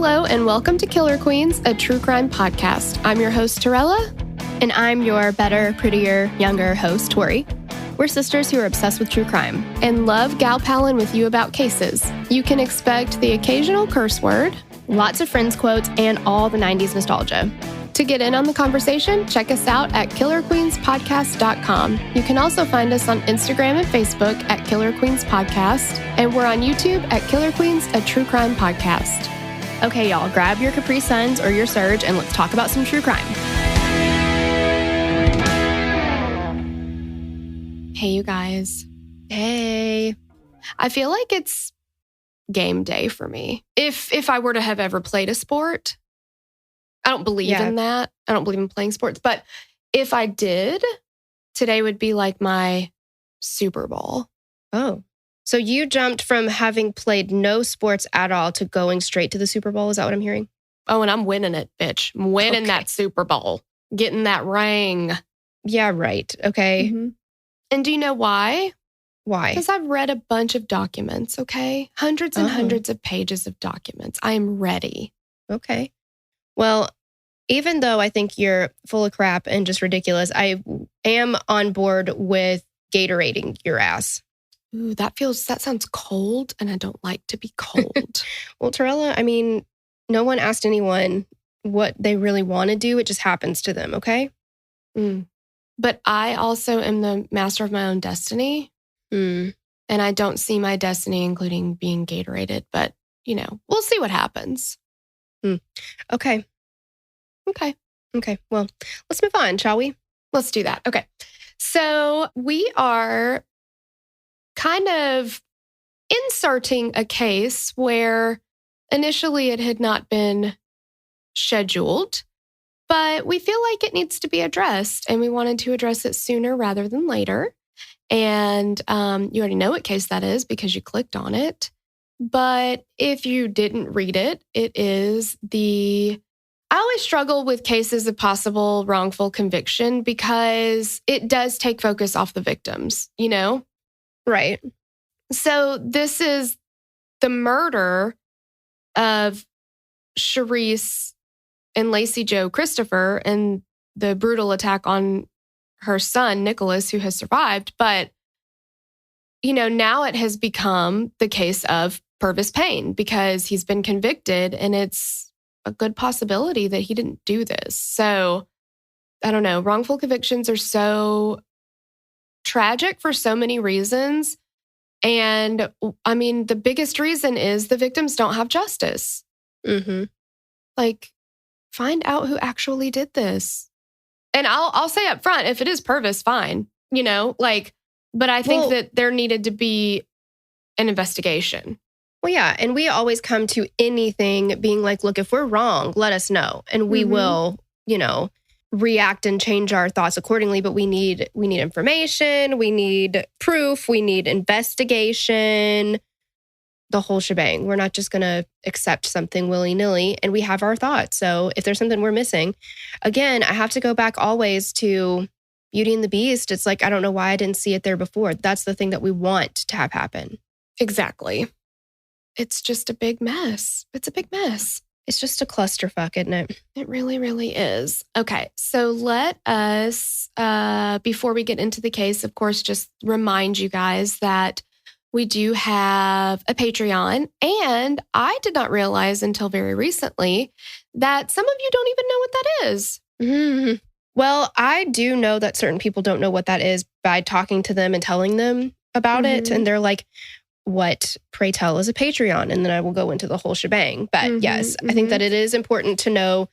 Hello and welcome to Killer Queens, a true crime podcast. I'm your host, Torella. And I'm your better, prettier, younger host, Tori. We're sisters who are obsessed with true crime. And love gal-palin with you about cases. You can expect the occasional curse word, lots of Friends quotes, and all the 90s nostalgia. To get in on the conversation, check us out at killerqueenspodcast.com. You can also find us on Instagram and Facebook at Killer Queens Podcast, and we're on YouTube at Killer Queens, a true crime podcast. Okay, y'all, grab your Capri Suns or your Surge and let's talk about some true crime. Hey, you guys. Hey. I feel like it's game day for me. If I were to have ever played a sport, I don't believe in that. I don't believe in playing sports. But if I did, today would be like my Super Bowl. Oh. So you jumped from having played no sports at all to going straight to the Super Bowl. Is that what I'm hearing? Oh, and I'm winning it, bitch. I'm winning that Super Bowl. Getting that ring. Yeah, right. Okay. Mm-hmm. And do you know why? Why? Because I've read a bunch of documents, okay? Hundreds and hundreds of pages of documents. I am ready. Okay. Well, even though I think you're full of crap and just ridiculous, I am on board with Gatorading your ass. Ooh, that sounds cold, and I don't like to be cold. Well, Torella, I mean, no one asked anyone what they really want to do. It just happens to them, okay? But I also am the master of my own destiny. And I don't see my destiny including being Gatorated, but, we'll see what happens. Okay. Well, let's move on, shall we? Let's do that. Okay. So we are kind of inserting a case where initially it had not been scheduled, but we feel like it needs to be addressed, and we wanted to address it sooner rather than later. And you already know what case that is because you clicked on it. But if you didn't read it, it is I always struggle with cases of possible wrongful conviction because it does take focus off the victims, Right. So this is the murder of Charisse and Lacie Christopher and the brutal attack on her son, Nicholas, who has survived. But, now it has become the case of Pervis Payne because he's been convicted, and it's a good possibility that he didn't do this. So, I don't know. Wrongful convictions are so tragic for so many reasons. And I mean, the biggest reason is the victims don't have justice. Mm-hmm. Like, find out who actually did this. And I'll say up front, if it is Pervis, fine, but I think that there needed to be an investigation. Well, yeah. And we always come to anything being like, look, if we're wrong, let us know. And we will, react and change our thoughts accordingly. But we need information. We need proof. We need investigation. The whole shebang. We're not just going to accept something willy-nilly, and we have our thoughts. So if there's something we're missing, again, I have to go back always to Beauty and the Beast. It's like, I don't know why I didn't see it there before. That's the thing that we want to have happen. Exactly. It's just a big mess. It's a big mess. It's just a clusterfuck, isn't it? It really, really is. Okay, so let us, before we get into the case, of course, just remind you guys that we do have a Patreon, and I did not realize until very recently that some of you don't even know what that is. Mm-hmm. Well, I do know that certain people don't know what that is by talking to them and telling them about it. And they're like, what, pray tell, is a Patreon? And then I will go into the whole shebang. But yes, I think that it is important to know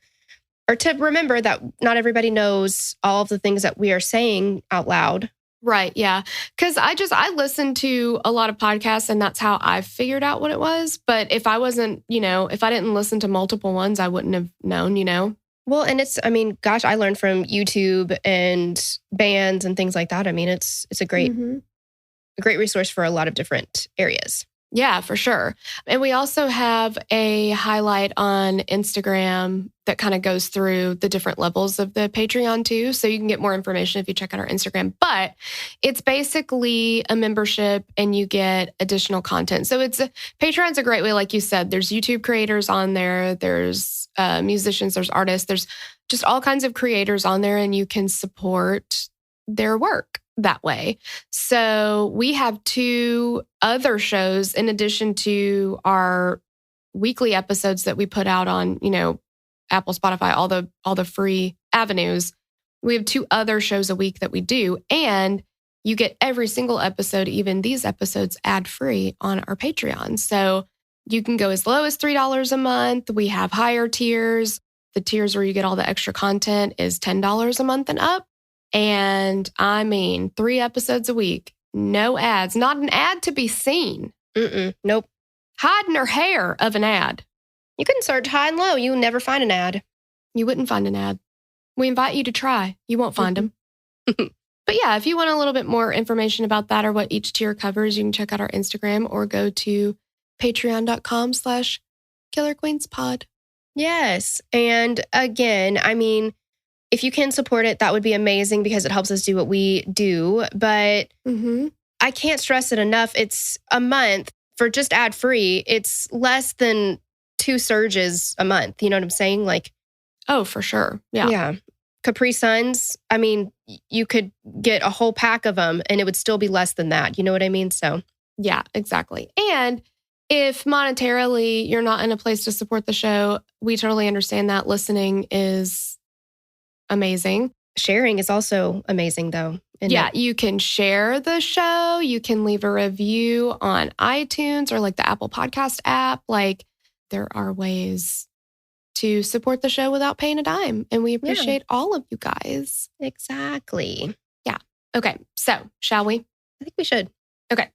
or to remember that not everybody knows all of the things that we are saying out loud. Right. Yeah. Because I listened to a lot of podcasts, and that's how I figured out what it was. But if I wasn't, if I didn't listen to multiple ones, I wouldn't have known, Well, and I learned from YouTube and bands and things like that. I mean, it's a great resource for a lot of different areas. Yeah, for sure. And we also have a highlight on Instagram that kind of goes through the different levels of the Patreon too. So you can get more information if you check out our Instagram. But it's basically a membership and you get additional content. So Patreon's a great way, like you said. There's YouTube creators on there. There's musicians. There's artists. There's just all kinds of creators on there, and you can support their work that way. So we have 2 other shows in addition to our weekly episodes that we put out on, Apple, Spotify, all the free avenues. We have 2 other shows a week that we do, and you get every single episode, even these episodes, ad-free on our Patreon. So you can go as low as $3 a month. We have higher tiers. The tiers where you get all the extra content is $10 a month and up. And 3 episodes a week, no ads, not an ad to be seen. Nope. Hiding her hair of an ad. You can search high and low. You'll never find an ad. You wouldn't find an ad. We invite you to try. You won't find them. But yeah, if you want a little bit more information about that or what each tier covers, you can check out our Instagram or go to patreon.com/killerqueenspod. Yes. And again, if you can support it, that would be amazing because it helps us do what we do. But I can't stress it enough. It's a month for just ad-free. It's less than 2 surges a month. You know what I'm saying? Oh, for sure. Yeah. Yeah. Capri Suns, you could get a whole pack of them and it would still be less than that. You know what I mean? So, yeah, exactly. And if monetarily you're not in a place to support the show, we totally understand that. Listening is amazing. Sharing is also amazing, though. Yeah, you can share the show. You can leave a review on iTunes or the Apple Podcast app. There are ways to support the show without paying a dime. And we appreciate all of you guys. Exactly. Yeah. Okay. So, shall we? I think we should. Okay.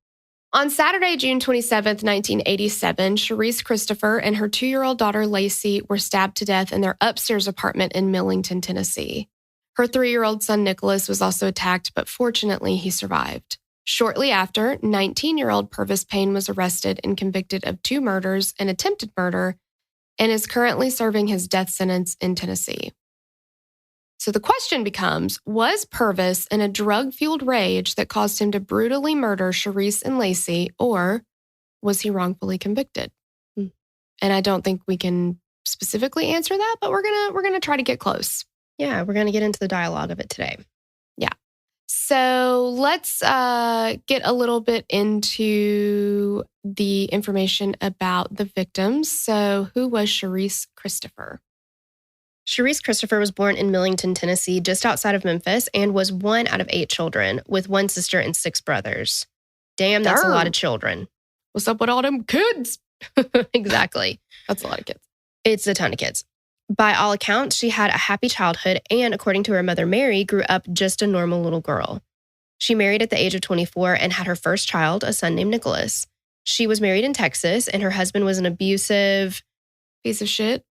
On Saturday, June 27th, 1987, Charisse Christopher and her 2-year-old daughter, Lacie, were stabbed to death in their upstairs apartment in Millington, Tennessee. Her 3-year-old son, Nicholas, was also attacked, but fortunately, he survived. Shortly after, 19-year-old Pervis Payne was arrested and convicted of 2 murders and attempted murder and is currently serving his death sentence in Tennessee. So the question becomes, was Pervis in a drug-fueled rage that caused him to brutally murder Charisse and Lacie, or was he wrongfully convicted? And I don't think we can specifically answer that, but we're gonna try to get close. Yeah, we're gonna get into the dialogue of it today. Yeah. So let's get a little bit into the information about the victims. So who was Charisse Christopher? Charisse Christopher was born in Millington, Tennessee, just outside of Memphis, and was 1 out of 8 children, with 1 sister and 6 brothers. Damn, that's a lot of children. What's up with all them kids? Exactly. That's a lot of kids. It's a ton of kids. By all accounts, she had a happy childhood and, according to her mother, Mary, grew up just a normal little girl. She married at the age of 24 and had her first child, a son named Nicholas. She was married in Texas, and her husband was an abusive piece of shit.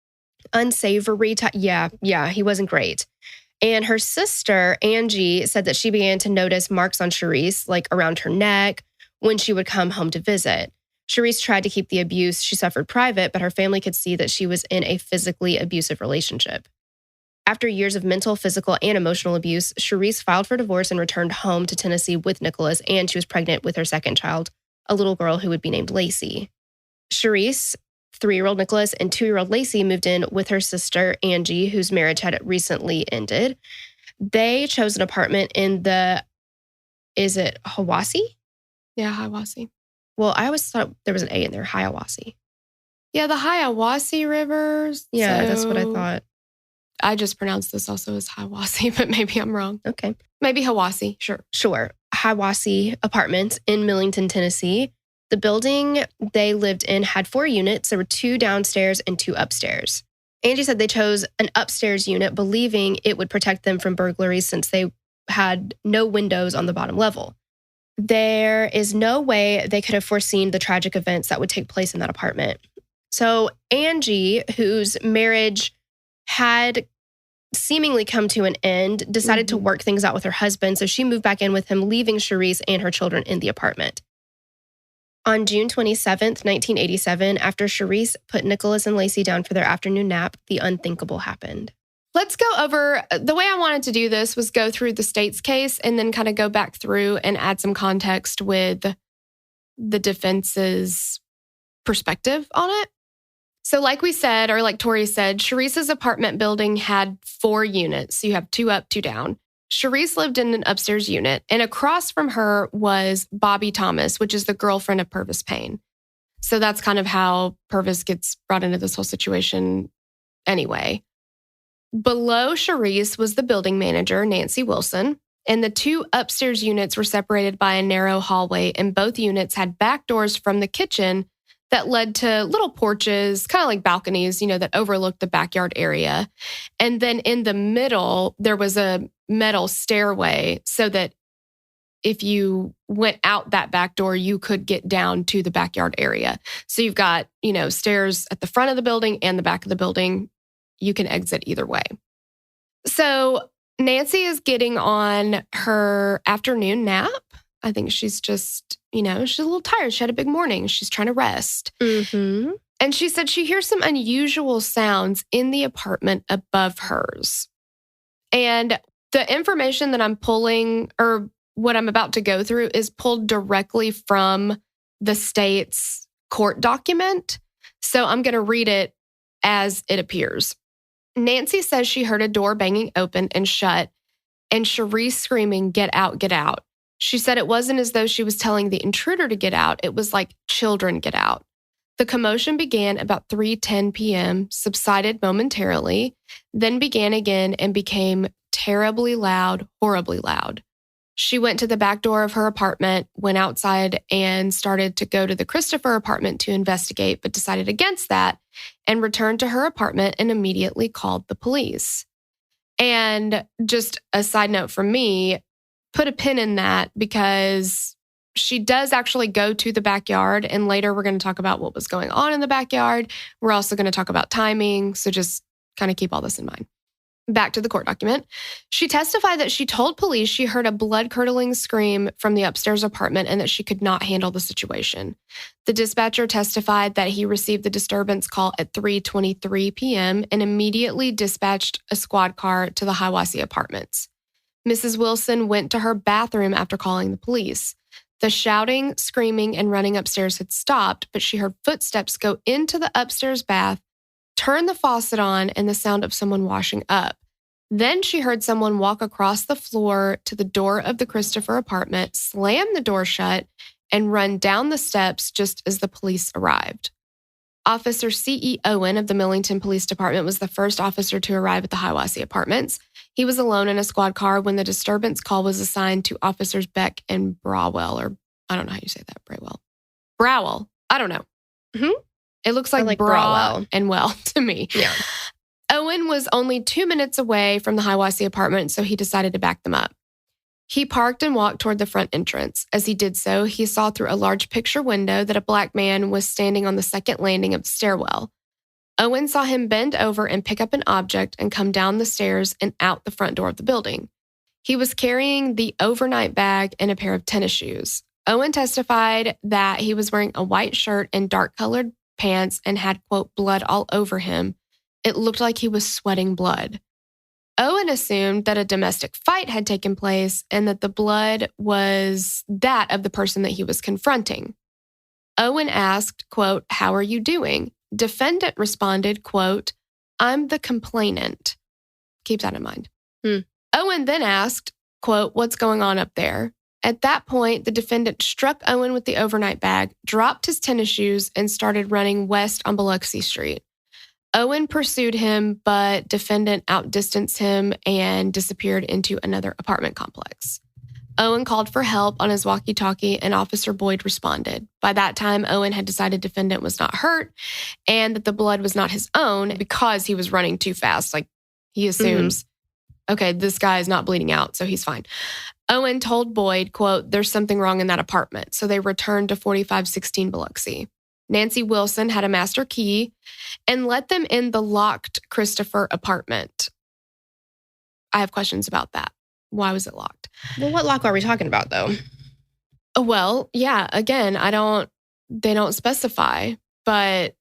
Unsavory type. Yeah, he wasn't great. And her sister, Angie, said that she began to notice marks on Charisse, around her neck, when she would come home to visit. Charisse tried to keep the abuse she suffered private, but her family could see that she was in a physically abusive relationship. After years of mental, physical, and emotional abuse, Charisse filed for divorce and returned home to Tennessee with Nicholas, and she was pregnant with her second child, a little girl who would be named Lacie. Charisse, 3-year-old Nicholas, and 2-year-old Lacie moved in with her sister, Angie, whose marriage had recently ended. They chose an apartment in is it Hiwassee? Yeah, Hiwassee. Well, I always thought there was an A in there, Hiawassee. Yeah, the Hiawassee rivers. Yeah, that's what I thought. I just pronounced this also as Hiwassee, but maybe I'm wrong. Okay. Maybe Hiwassee, sure. Sure. Hiwassee Apartments in Millington, Tennessee. The building they lived in had 4 units. There were 2 downstairs and 2 upstairs. Angie said they chose an upstairs unit, believing it would protect them from burglaries since they had no windows on the bottom level. There is no way they could have foreseen the tragic events that would take place in that apartment. So Angie, whose marriage had seemingly come to an end, decided to work things out with her husband. So she moved back in with him, leaving Charisse and her children in the apartment. On June 27th, 1987, after Charisse put Nicholas and Lacie down for their afternoon nap, the unthinkable happened. Let's go over, the way I wanted to do this was go through the state's case and then kind of go back through and add some context with the defense's perspective on it. So like we said, or like Tori said, Charisse's apartment building had 4 units. You have 2 up, 2 down. Charisse lived in an upstairs unit, and across from her was Bobby Thomas, which is the girlfriend of Pervis Payne. So that's kind of how Pervis gets brought into this whole situation anyway. Below Charisse was the building manager, Nancy Wilson, and the 2 upstairs units were separated by a narrow hallway, and both units had back doors from the kitchen that led to little porches, kind of like balconies, that overlooked the backyard area. And then in the middle, there was a metal stairway so that if you went out that back door, you could get down to the backyard area. So you've got, stairs at the front of the building and the back of the building. You can exit either way. So Nancy is getting on her afternoon nap. I think she's just, she's a little tired. She had a big morning. She's trying to rest. Mm-hmm. And she said she hears some unusual sounds in the apartment above hers. And the information that I'm pulling, or what I'm about to go through, is pulled directly from the state's court document. So I'm going to read it as it appears. Nancy says she heard a door banging open and shut, and Charisse screaming, "Get out, get out." She said it wasn't as though she was telling the intruder to get out. It was like, "Children, get out." The commotion began about 3:10 p.m., subsided momentarily, then began again and became terribly loud, horribly loud. She went to the back door of her apartment, went outside, and started to go to the Christopher apartment to investigate, but decided against that and returned to her apartment and immediately called the police. And just a side note from me, put a pin in that because she does actually go to the backyard, and later we're going to talk about what was going on in the backyard. We're also going to talk about timing, so just kind of keep all this in mind. Back to the court document. She testified that she told police she heard a blood-curdling scream from the upstairs apartment and that she could not handle the situation. The dispatcher testified that he received the disturbance call at 3:23 p.m. and immediately dispatched a squad car to the Hiawassee apartments. Mrs. Wilson went to her bathroom after calling the police. The shouting, screaming, and running upstairs had stopped, but she heard footsteps go into the upstairs bath, turn the faucet on, and the sound of someone washing up. Then she heard someone walk across the floor to the door of the Christopher apartment, slam the door shut, and run down the steps just as the police arrived. Officer C.E. Owen of the Millington Police Department was the first officer to arrive at the Hiawassee apartments. He was alone in a squad car when the disturbance call was assigned to Officers Beck and Browell, or I don't know how you say that, Browell. I don't know. Mm-hmm. It looks like Brawell and well to me. Yeah. Owen was only 2 minutes away from the Hiawassee apartment, so he decided to back them up. He parked and walked toward the front entrance. As he did so, he saw through a large picture window that a black man was standing on the second landing of the stairwell. Owen saw him bend over and pick up an object and come down the stairs and out the front door of the building. He was carrying the overnight bag and a pair of tennis shoes. Owen testified that he was wearing a white shirt and dark-colored pants and had, quote, blood all over him. It looked like he was sweating blood. Owen assumed that a domestic fight had taken place and that the blood was that of the person that he was confronting. Owen asked, quote, "How are you doing?" Defendant responded, quote, "I'm the complainant." Keep that in mind. Owen then asked, quote, "What's going on up there?" At that point, the defendant struck Owen with the overnight bag, dropped his tennis shoes, and started running west on Biloxi Street. Owen pursued him, but defendant outdistanced him and disappeared into another apartment complex. Owen called for help on his walkie-talkie, and Officer Boyd responded. By that time, Owen had decided defendant was not hurt and that the blood was not his own because he was running too fast. Like, he assumes, okay, this guy is not bleeding out, so he's fine. Owen told Boyd, quote, "There's something wrong in that apartment." So they returned to 4516 Biloxi. Nancy Wilson had a master key and let them in the locked Christopher apartment. I have questions about that. Why was it locked? Well, what lock are we talking about, though? Well, yeah, again, I don't they don't specify, but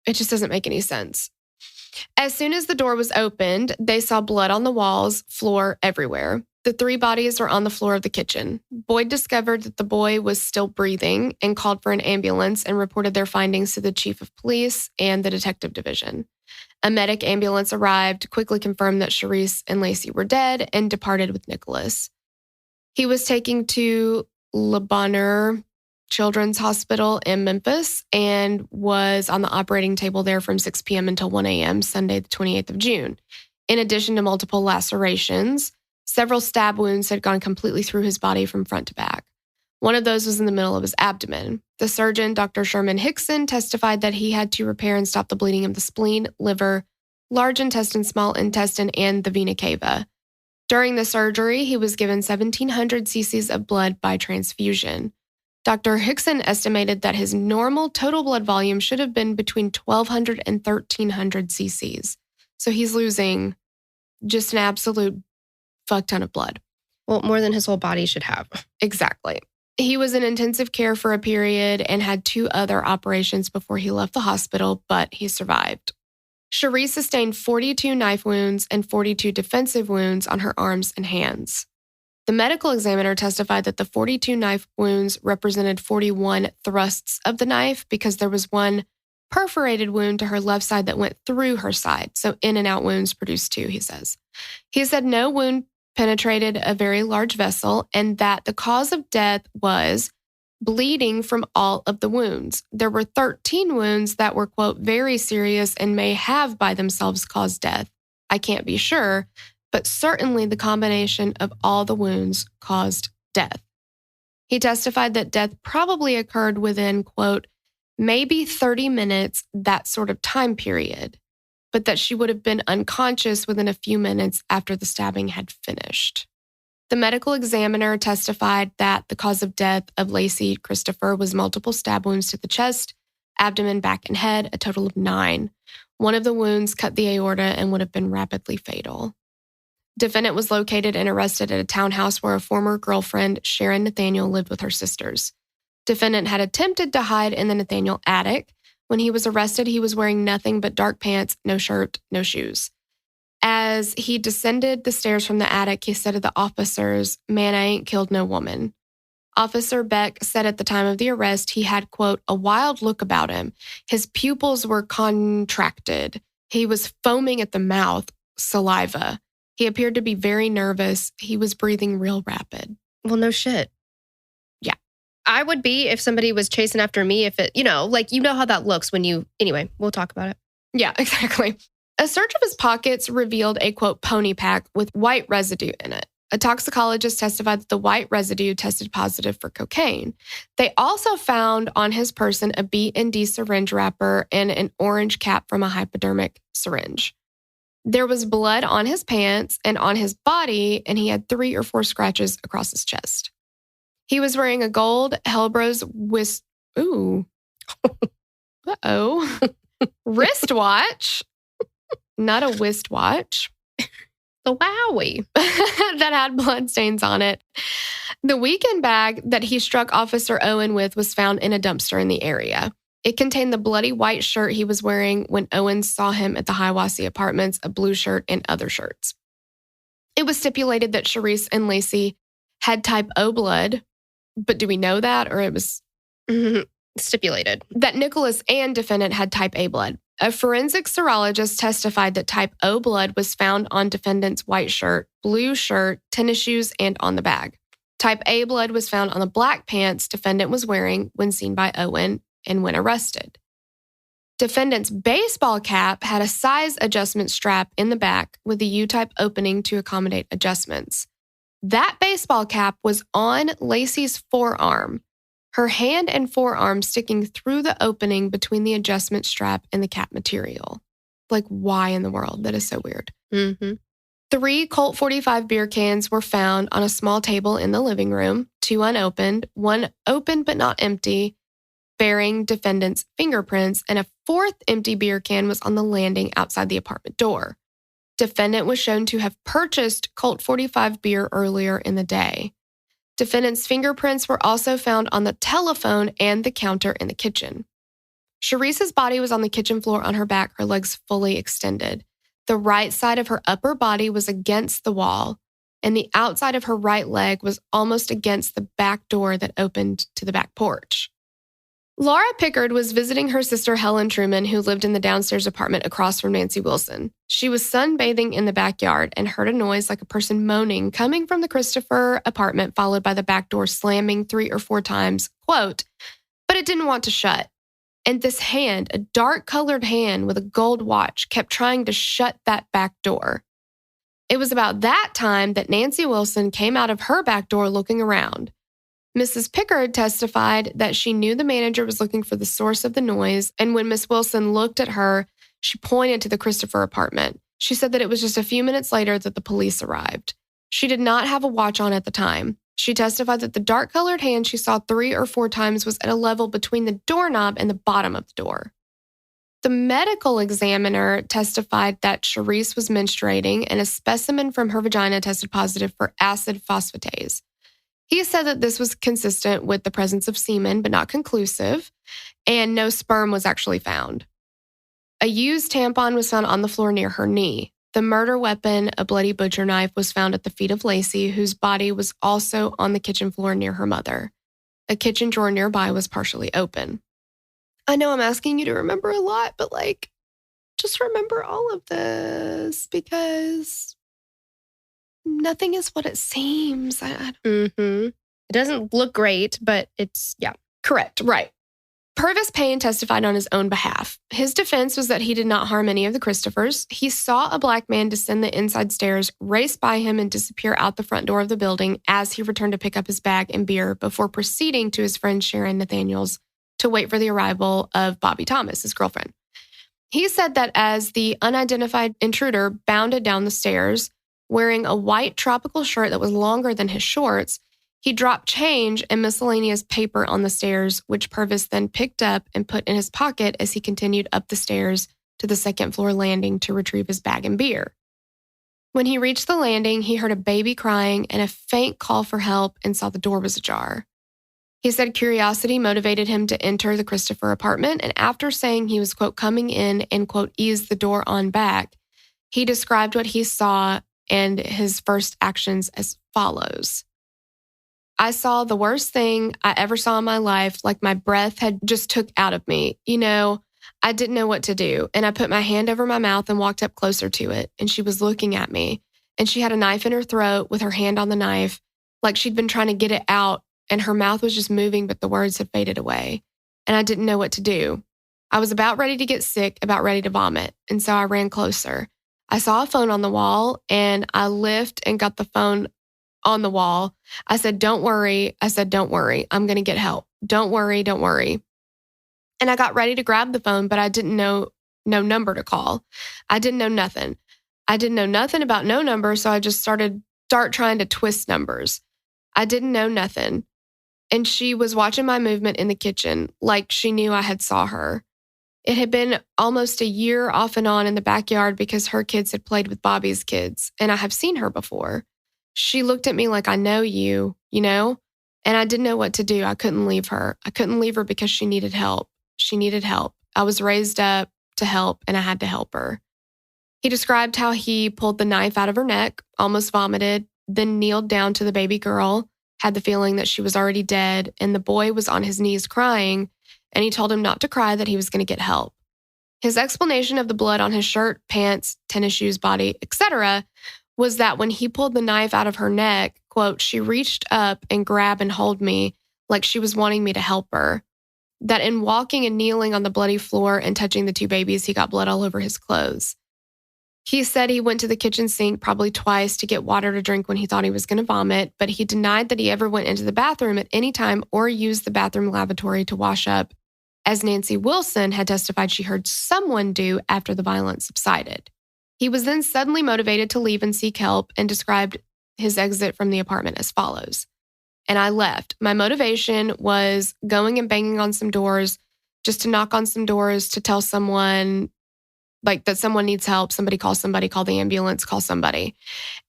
it just doesn't make any sense. As soon as the door was opened, they saw blood on the walls, floor, everywhere. The 3 bodies were on the floor of the kitchen. Boyd discovered that the boy was still breathing and called for an ambulance and reported their findings to the chief of police and the detective division. A medic ambulance arrived, quickly confirmed that Charisse and Lacie were dead, and departed with Nicholas. He was taken to Le Bonheur Children's Hospital in Memphis and was on the operating table there from 6 p.m. until 1 a.m. Sunday, the 28th of June. In addition to multiple lacerations, several stab wounds had gone completely through his body from front to back. One of those was in the middle of his abdomen. The surgeon, Dr. Sherman Hickson, testified that he had to repair and stop the bleeding of the spleen, liver, large intestine, small intestine, and the vena cava. During the surgery, he was given 1,700 cc's of blood by transfusion. Dr. Hickson estimated that his normal total blood volume should have been between 1,200 and 1,300 cc's. So he's losing just an absolute fuck ton of blood. Well, more than his whole body should have. Exactly. He was in intensive care for a period and had 2 other operations before he left the hospital, but he survived. Charisse sustained 42 knife wounds and 42 defensive wounds on her arms and hands. The medical examiner testified that the 42 knife wounds represented 41 thrusts of the knife because there was one perforated wound to her left side that went through her side. So in and out wounds produced 2, he says. He said no wound penetrated a very large vessel and that the cause of death was bleeding from all of the wounds. There were 13 wounds that were, quote, very serious and may have by themselves caused death. I can't be sure, but certainly the combination of all the wounds caused death. He testified that death probably occurred within, quote, maybe 30 minutes, that sort of time period, but that she would have been unconscious within a few minutes after the stabbing had finished. The medical examiner testified that the cause of death of Charisse Christopher was multiple stab wounds to the chest, abdomen, back, and head, a total of 9. One of the wounds cut the aorta and would have been rapidly fatal. Defendant was located and arrested at a townhouse where a former girlfriend, Sharon Nathaniel, lived with her sisters. Defendant had attempted to hide in the Nathaniel attic. When he was arrested, he was wearing nothing but dark pants, no shirt, no shoes. As he descended the stairs from the attic, he said to the officers, "Man, I ain't killed no woman." Officer Beck said at the time of the arrest, he had, quote, a wild look about him. His pupils were contracted. He was foaming at the mouth, saliva. He appeared to be very nervous. He was breathing real rapid. Well, no shit. Yeah. I would be if somebody was chasing after me, if it, like, how that looks when you, anyway, we'll talk about it. Yeah, exactly. A search of his pockets revealed a, quote, pony pack with white residue in it. A toxicologist testified that the white residue tested positive for cocaine. They also found on his person a B&D syringe wrapper and an orange cap from a hypodermic syringe. There was blood on his pants and on his body, and he had 3 or 4 scratches across his chest. He was wearing a gold Hellbros wristwatch, not a wristwatch. The wowie. That had bloodstains on it. The weekend bag that he struck Officer Owen with was found in a dumpster in the area. It contained the bloody white shirt he was wearing when Owen saw him at the Hiawassee Apartments, a blue shirt, and other shirts. It was stipulated that Charisse and Lacie had type O blood, but do we know that, or it was stipulated that Nicholas and defendant had type A blood? A forensic serologist testified that type O blood was found on defendant's white shirt, blue shirt, tennis shoes, and on the bag. Type A blood was found on the black pants defendant was wearing when seen by Owen and when arrested. Defendant's baseball cap had a size adjustment strap in the back with a U-type opening to accommodate adjustments. That baseball cap was on Lacey's forearm, her hand and forearm sticking through the opening between the adjustment strap and the cap material. Like, why in the world? That is so weird. Mm-hmm. 3 Colt 45 beer cans were found on a small table in the living room, 2 unopened, 1 open but not empty, bearing defendant's fingerprints, and a 4th empty beer can was on the landing outside the apartment door. Defendant was shown to have purchased Colt 45 beer earlier in the day. Defendant's fingerprints were also found on the telephone and the counter in the kitchen. Charisse's body was on the kitchen floor on her back, her legs fully extended. The right side of her upper body was against the wall, and the outside of her right leg was almost against the back door that opened to the back porch. Laura Pickard was visiting her sister Helen Truman, who lived in the downstairs apartment across from Nancy Wilson. She was sunbathing in the backyard and heard a noise like a person moaning coming from the Christopher apartment, followed by the back door slamming 3 or 4 times, quote, but it didn't want to shut. And this hand, a dark-colored hand with a gold watch, kept trying to shut that back door. It was about that time that Nancy Wilson came out of her back door looking around. Mrs. Pickard testified that she knew the manager was looking for the source of the noise, and when Miss Wilson looked at her, she pointed to the Christopher apartment. She said that it was just a few minutes later that the police arrived. She did not have a watch on at the time. She testified that the dark-colored hand she saw 3 or 4 times was at a level between the doorknob and the bottom of the door. The medical examiner testified that Charisse was menstruating, and a specimen from her vagina tested positive for acid phosphatase. He said that this was consistent with the presence of semen, but not conclusive, and no sperm was actually found. A used tampon was found on the floor near her knee. The murder weapon, a bloody butcher knife, was found at the feet of Lacie, whose body was also on the kitchen floor near her mother. A kitchen drawer nearby was partially open. I know I'm asking you to remember a lot, but just remember all of this because nothing is what it seems. It doesn't look great, but it's, yeah. Correct, right. Pervis Payne testified on his own behalf. His defense was that he did not harm any of the Christophers. He saw a black man descend the inside stairs, race by him, and disappear out the front door of the building as he returned to pick up his bag and beer before proceeding to his friend Sharon Nathaniel's to wait for the arrival of Bobby Thomas, his girlfriend. He said that as the unidentified intruder bounded down the stairs, wearing a white tropical shirt that was longer than his shorts, he dropped change and miscellaneous paper on the stairs, which Pervis then picked up and put in his pocket as he continued up the stairs to the second floor landing to retrieve his bag and beer. When he reached the landing, he heard a baby crying and a faint call for help and saw the door was ajar. He said curiosity motivated him to enter the Christopher apartment, and after saying he was, quote, coming in and, quote, ease the door on back, he described what he saw and his first actions as follows. I saw the worst thing I ever saw in my life, like my breath had just took out of me. I didn't know what to do, and I put my hand over my mouth and walked up closer to it, and she was looking at me, and she had a knife in her throat with her hand on the knife, like she'd been trying to get it out, and her mouth was just moving, but the words had faded away, and I didn't know what to do. I was about ready to get sick, about ready to vomit, and so I ran closer. I saw a phone on the wall, and I lifted and got the phone on the wall. I said, don't worry. Don't worry. I'm going to get help. Don't worry. And I got ready to grab the phone, but I didn't know no number to call. I didn't know nothing. I didn't know nothing about no number, so I just start trying to twist numbers. I didn't know nothing. And she was watching my movement in the kitchen like she knew I had saw her. It had been almost a year off and on in the backyard because her kids had played with Bobby's kids, and I have seen her before. She looked at me like, I know you, and I didn't know what to do. I couldn't leave her. Because she needed help. I was raised up to help, and I had to help her. He described how he pulled the knife out of her neck, almost vomited, then kneeled down to the baby girl, had the feeling that she was already dead, and the boy was on his knees crying, and he told him not to cry, that he was going to get help. His explanation of the blood on his shirt, pants, tennis shoes, body, etc., was that when he pulled the knife out of her neck, quote, she reached up and grabbed and held me like she was wanting me to help her. That in walking and kneeling on the bloody floor and touching the 2 babies, he got blood all over his clothes. He said he went to the kitchen sink probably twice to get water to drink when he thought he was going to vomit, but he denied that he ever went into the bathroom at any time or used the bathroom lavatory to wash up, as Nancy Wilson had testified she heard someone do after the violence subsided. He was then suddenly motivated to leave and seek help and described his exit from the apartment as follows. And I left. My motivation was going and banging on some doors, just to knock on some doors to tell someone that someone needs help. Somebody, call the ambulance, call somebody.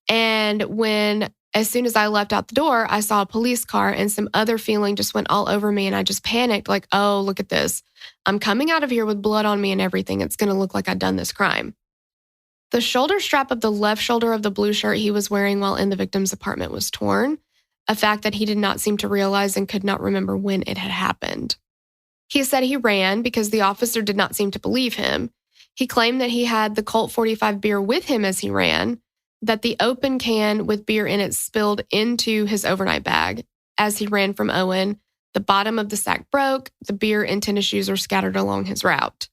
And when As soon as I left out the door, I saw a police car and some other feeling just went all over me. And I just panicked like, oh, look at this. I'm coming out of here with blood on me and everything. It's going to look like I've done this crime. The shoulder strap of the left shoulder of the blue shirt he was wearing while in the victim's apartment was torn, a fact that he did not seem to realize and could not remember when it had happened. He said he ran because the officer did not seem to believe him. He claimed that he had the Colt 45 beer with him as he ran, that the open can with beer in it spilled into his overnight bag. As he ran from Owen, the bottom of the sack broke, the beer and tennis shoes were scattered along his route.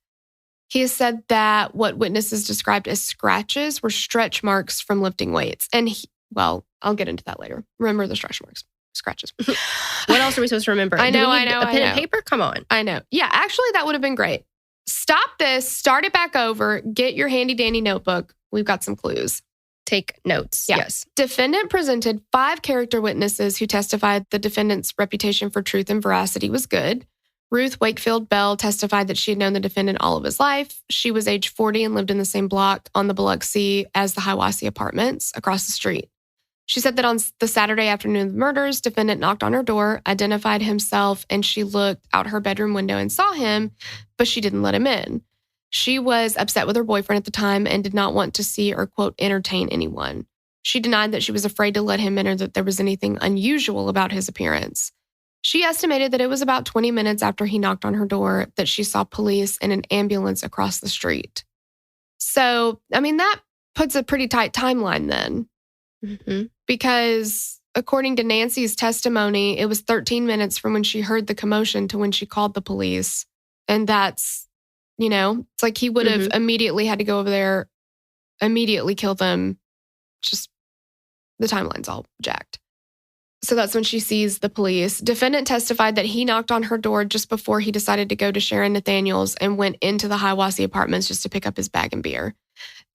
He has said that what witnesses described as scratches were stretch marks from lifting weights. And well, I'll get into that later. Remember the stretch marks, scratches. What else are we supposed to remember? I know. A pen and paper? Come on. I know. Yeah, actually, that would have been great. Stop this, start it back over, get your handy dandy notebook. We've got some clues. Take notes. Yeah. Yes. Defendant presented 5 character witnesses who testified the defendant's reputation for truth and veracity was good. Ruth Wakefield Bell testified that she had known the defendant all of his life. She was age 40 and lived in the same block on the Biloxi as the Hiwassee apartments across the street. She said that on the Saturday afternoon of the murders, defendant knocked on her door, identified himself, and she looked out her bedroom window and saw him, but she didn't let him in. She was upset with her boyfriend at the time and did not want to see or, quote, entertain anyone. She denied that she was afraid to let him in or that there was anything unusual about his appearance. She estimated that it was about 20 minutes after he knocked on her door that she saw police and an ambulance across the street. So, I mean, that puts a pretty tight timeline then. Mm-hmm. Because according to Nancy's testimony, it was 13 minutes from when she heard the commotion to when she called the police. And that's, it's like he would have immediately had to go over there, immediately kill them. Just the timeline's all jacked. So that's when she sees the police. Defendant testified that he knocked on her door just before he decided to go to Sharon Nathaniel's and went into the Hiwassee apartments just to pick up his bag and beer.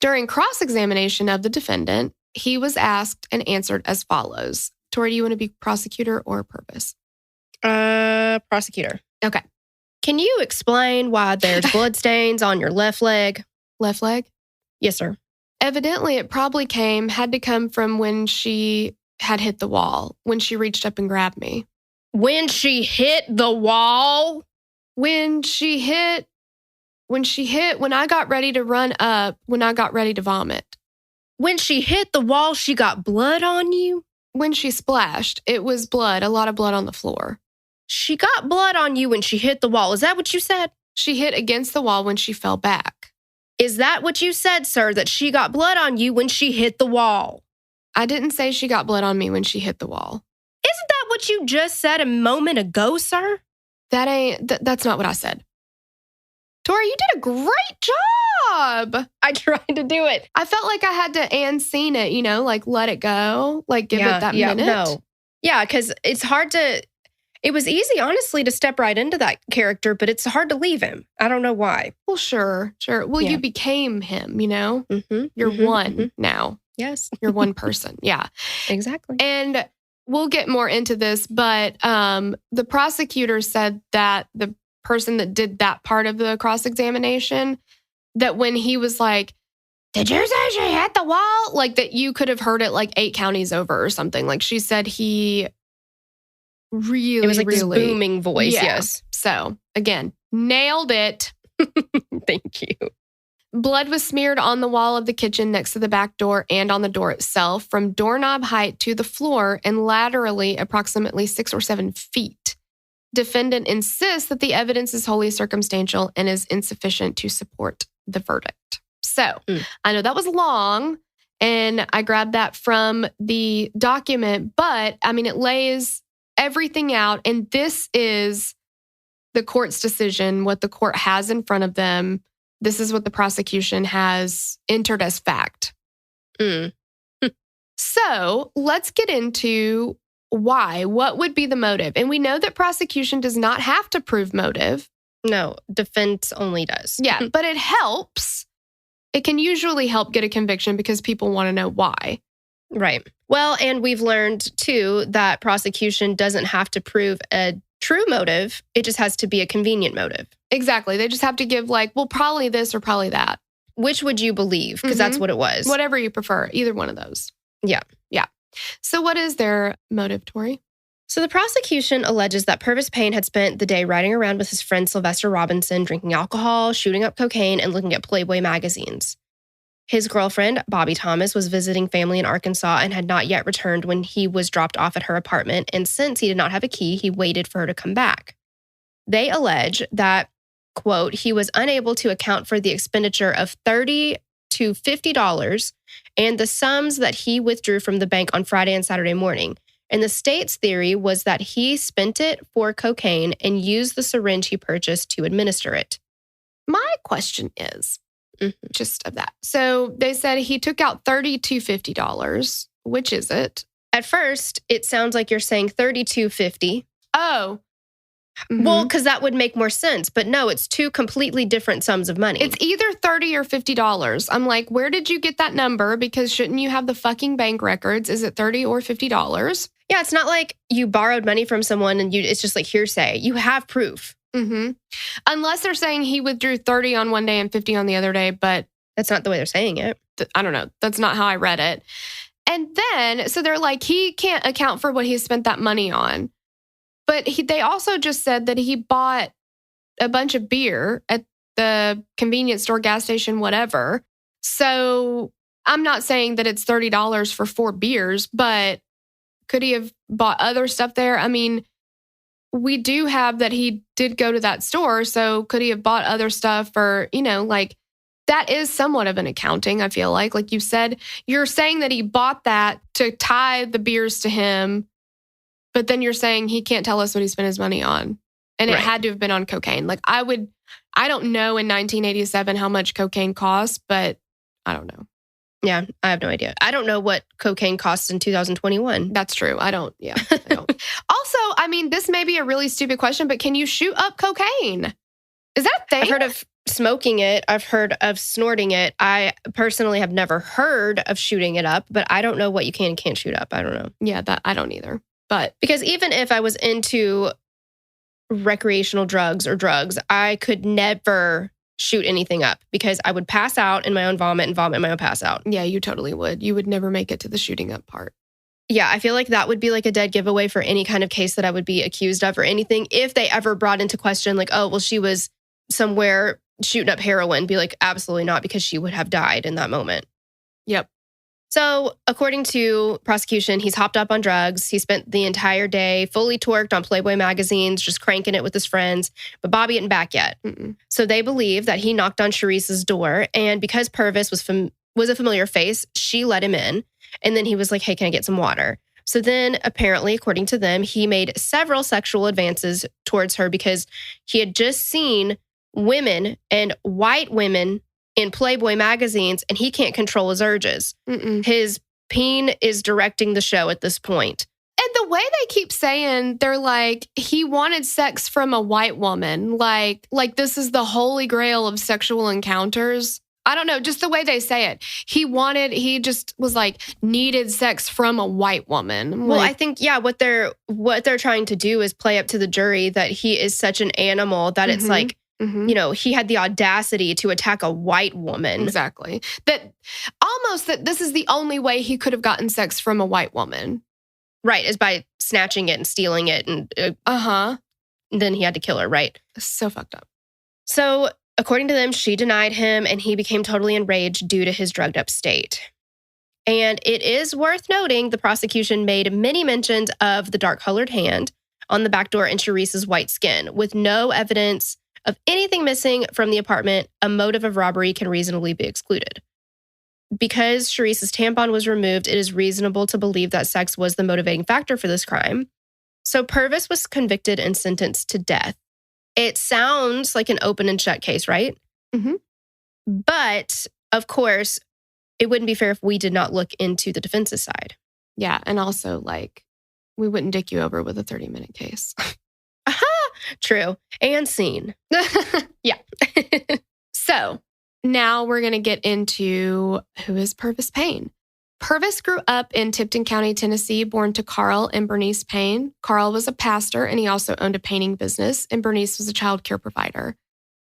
During cross-examination of the defendant, he was asked and answered as follows. Tori, do you want to be prosecutor or Pervis? Prosecutor. Okay. Can you explain why there's bloodstains on your left leg? Left leg? Yes, sir. Evidently, it probably had to come from when she had hit the wall, when she reached up and grabbed me. When she hit the wall? When I got ready to run up, when I got ready to vomit. When she hit the wall, she got blood on you? When she splashed, it was blood, a lot of blood on the floor. She got blood on you when she hit the wall. Is that what you said? She hit against the wall when she fell back. Is that what you said, sir, that she got blood on you when she hit the wall? I didn't say she got blood on me when she hit the wall. Isn't that what you just said a moment ago, sir? That's not what I said. Tori, you did a great job. I tried to do it. I felt like I had to and seen it, like let it go, like give it that minute. No. Yeah, because it's hard to, it was easy, honestly, to step right into that character, but it's hard to leave him. I don't know why. Well, sure. Well, you became him, Mm-hmm, You're one now. Yes. You're one person. Yeah. Exactly. And we'll get more into this, but the prosecutor said that the person that did that part of the cross-examination, that when he was like, did you say she hit the wall? Like that you could have heard it like 8 counties over or something. Like she said he really, it was like really, this booming voice. Yeah. Yes. So again, nailed it. Thank you. Blood was smeared on the wall of the kitchen next to the back door and on the door itself from doorknob height to the floor and laterally approximately 6 or 7 feet. Defendant insists that the evidence is wholly circumstantial and is insufficient to support the verdict. So I know that was long and I grabbed that from the document, but I mean, it lays everything out. And this is the court's decision, what the court has in front of them. This is what the prosecution has entered as fact. So let's get into why. What would be the motive? And we know that prosecution does not have to prove motive. No, defense only does. Yeah, but it helps. It can usually help get a conviction because people want to know why. Right. Well, and we've learned too that prosecution doesn't have to prove a true motive. It just has to be a convenient motive. Exactly. They just have to give like, well, probably this or probably that. Which would you believe? Because that's what it was. Whatever you prefer. Either one of those. Yeah. Yeah. So what is their motive, Tori? So the prosecution alleges that Pervis Payne had spent the day riding around with his friend Sylvester Robinson, drinking alcohol, shooting up cocaine, and looking at Playboy magazines. His girlfriend, Bobby Thomas, was visiting family in Arkansas and had not yet returned when he was dropped off at her apartment. And since he did not have a key, he waited for her to come back. They allege that, quote, he was unable to account for the expenditure of $30 to $50 and the sums that he withdrew from the bank on Friday and Saturday morning. And the state's theory was that he spent it for cocaine and used the syringe he purchased to administer it. My question is, just of that. So they said he took out $30 to $50. Which is it? At first, it sounds like you're saying $30 to $50. Oh. Well, because that would make more sense. But no, it's two completely different sums of money. It's either $30 or $50. I'm like, where did you get that number? Because shouldn't you have the fucking bank records? Is it $30 or $50? Yeah, it's not like you borrowed money from someone and it's just like hearsay. You have proof. Unless they're saying he withdrew 30 on one day and 50 on the other day, but that's not the way they're saying it. I don't know. That's not how I read it. And then, so they're like, he can't account for what he spent that money on. But they also just said that he bought a bunch of beer at the convenience store, gas station, whatever. So I'm not saying that it's $30 for 4 beers, but could he have bought other stuff there? I mean, we do have that he did go to that store. So could he have bought other stuff or, like that is somewhat of an accounting, I feel like you said, you're saying that he bought that to tie the beers to him. But then you're saying he can't tell us what he spent his money on. And it had to have been on cocaine. Like I don't know in 1987 how much cocaine costs, but I don't know. Yeah, I have no idea. I don't know what cocaine costs in 2021. That's true. I don't. Also, I mean, this may be a really stupid question, but can you shoot up cocaine? Is that a thing? I've heard of smoking it. I've heard of snorting it. I personally have never heard of shooting it up, but I don't know what you can and can't shoot up. I don't know. Yeah, that I don't either. But because even if I was into recreational drugs, I could never shoot anything up because I would pass out in my own vomit and vomit in my own pass out. Yeah, you totally would. You would never make it to the shooting up part. Yeah, I feel like that would be like a dead giveaway for any kind of case that I would be accused of or anything. If they ever brought into question like, oh, well, she was somewhere shooting up heroin, be like, absolutely not, because she would have died in that moment. Yep. So according to prosecution, he's hopped up on drugs. He spent the entire day fully torqued on Playboy magazines, just cranking it with his friends. But Bobby isn't back yet. So they believe that he knocked on Charisse's door. And because Pervis was a familiar face, she let him in. And then he was like, hey, can I get some water? So then apparently, according to them, he made several sexual advances towards her because he had just seen women and white women in Playboy magazines, and he can't control his urges. His peen is directing the show at this point. And the way they keep saying, they're like, he wanted sex from a white woman. Like this is the holy grail of sexual encounters. I don't know, just the way they say it. He just was like, needed sex from a white woman. Well, I think, yeah, what they're trying to do is play up to the jury that he is such an animal that it's like, he had the audacity to attack a white woman. Exactly. That this is the only way he could have gotten sex from a white woman. Right, is by snatching it and stealing it. And then he had to kill her, right? So fucked up. So according to them, she denied him and he became totally enraged due to his drugged up state. And it is worth noting the prosecution made many mentions of the dark colored hand on the back door and Charisse's white skin. With no evidence of anything missing from the apartment, a motive of robbery can reasonably be excluded. Because Charisse's tampon was removed, it is reasonable to believe that sex was the motivating factor for this crime. So Pervis was convicted and sentenced to death. It sounds like an open and shut case, right? But, of course, it wouldn't be fair if we did not look into the defense's side. Yeah, and also, we wouldn't dick you over with a 30-minute case. True. And scene. Yeah. So now we're going to get into who is Pervis Payne. Pervis grew up in Tipton County, Tennessee, born to Carl and Bernice Payne. Carl was a pastor and he also owned a painting business, and Bernice was a child care provider.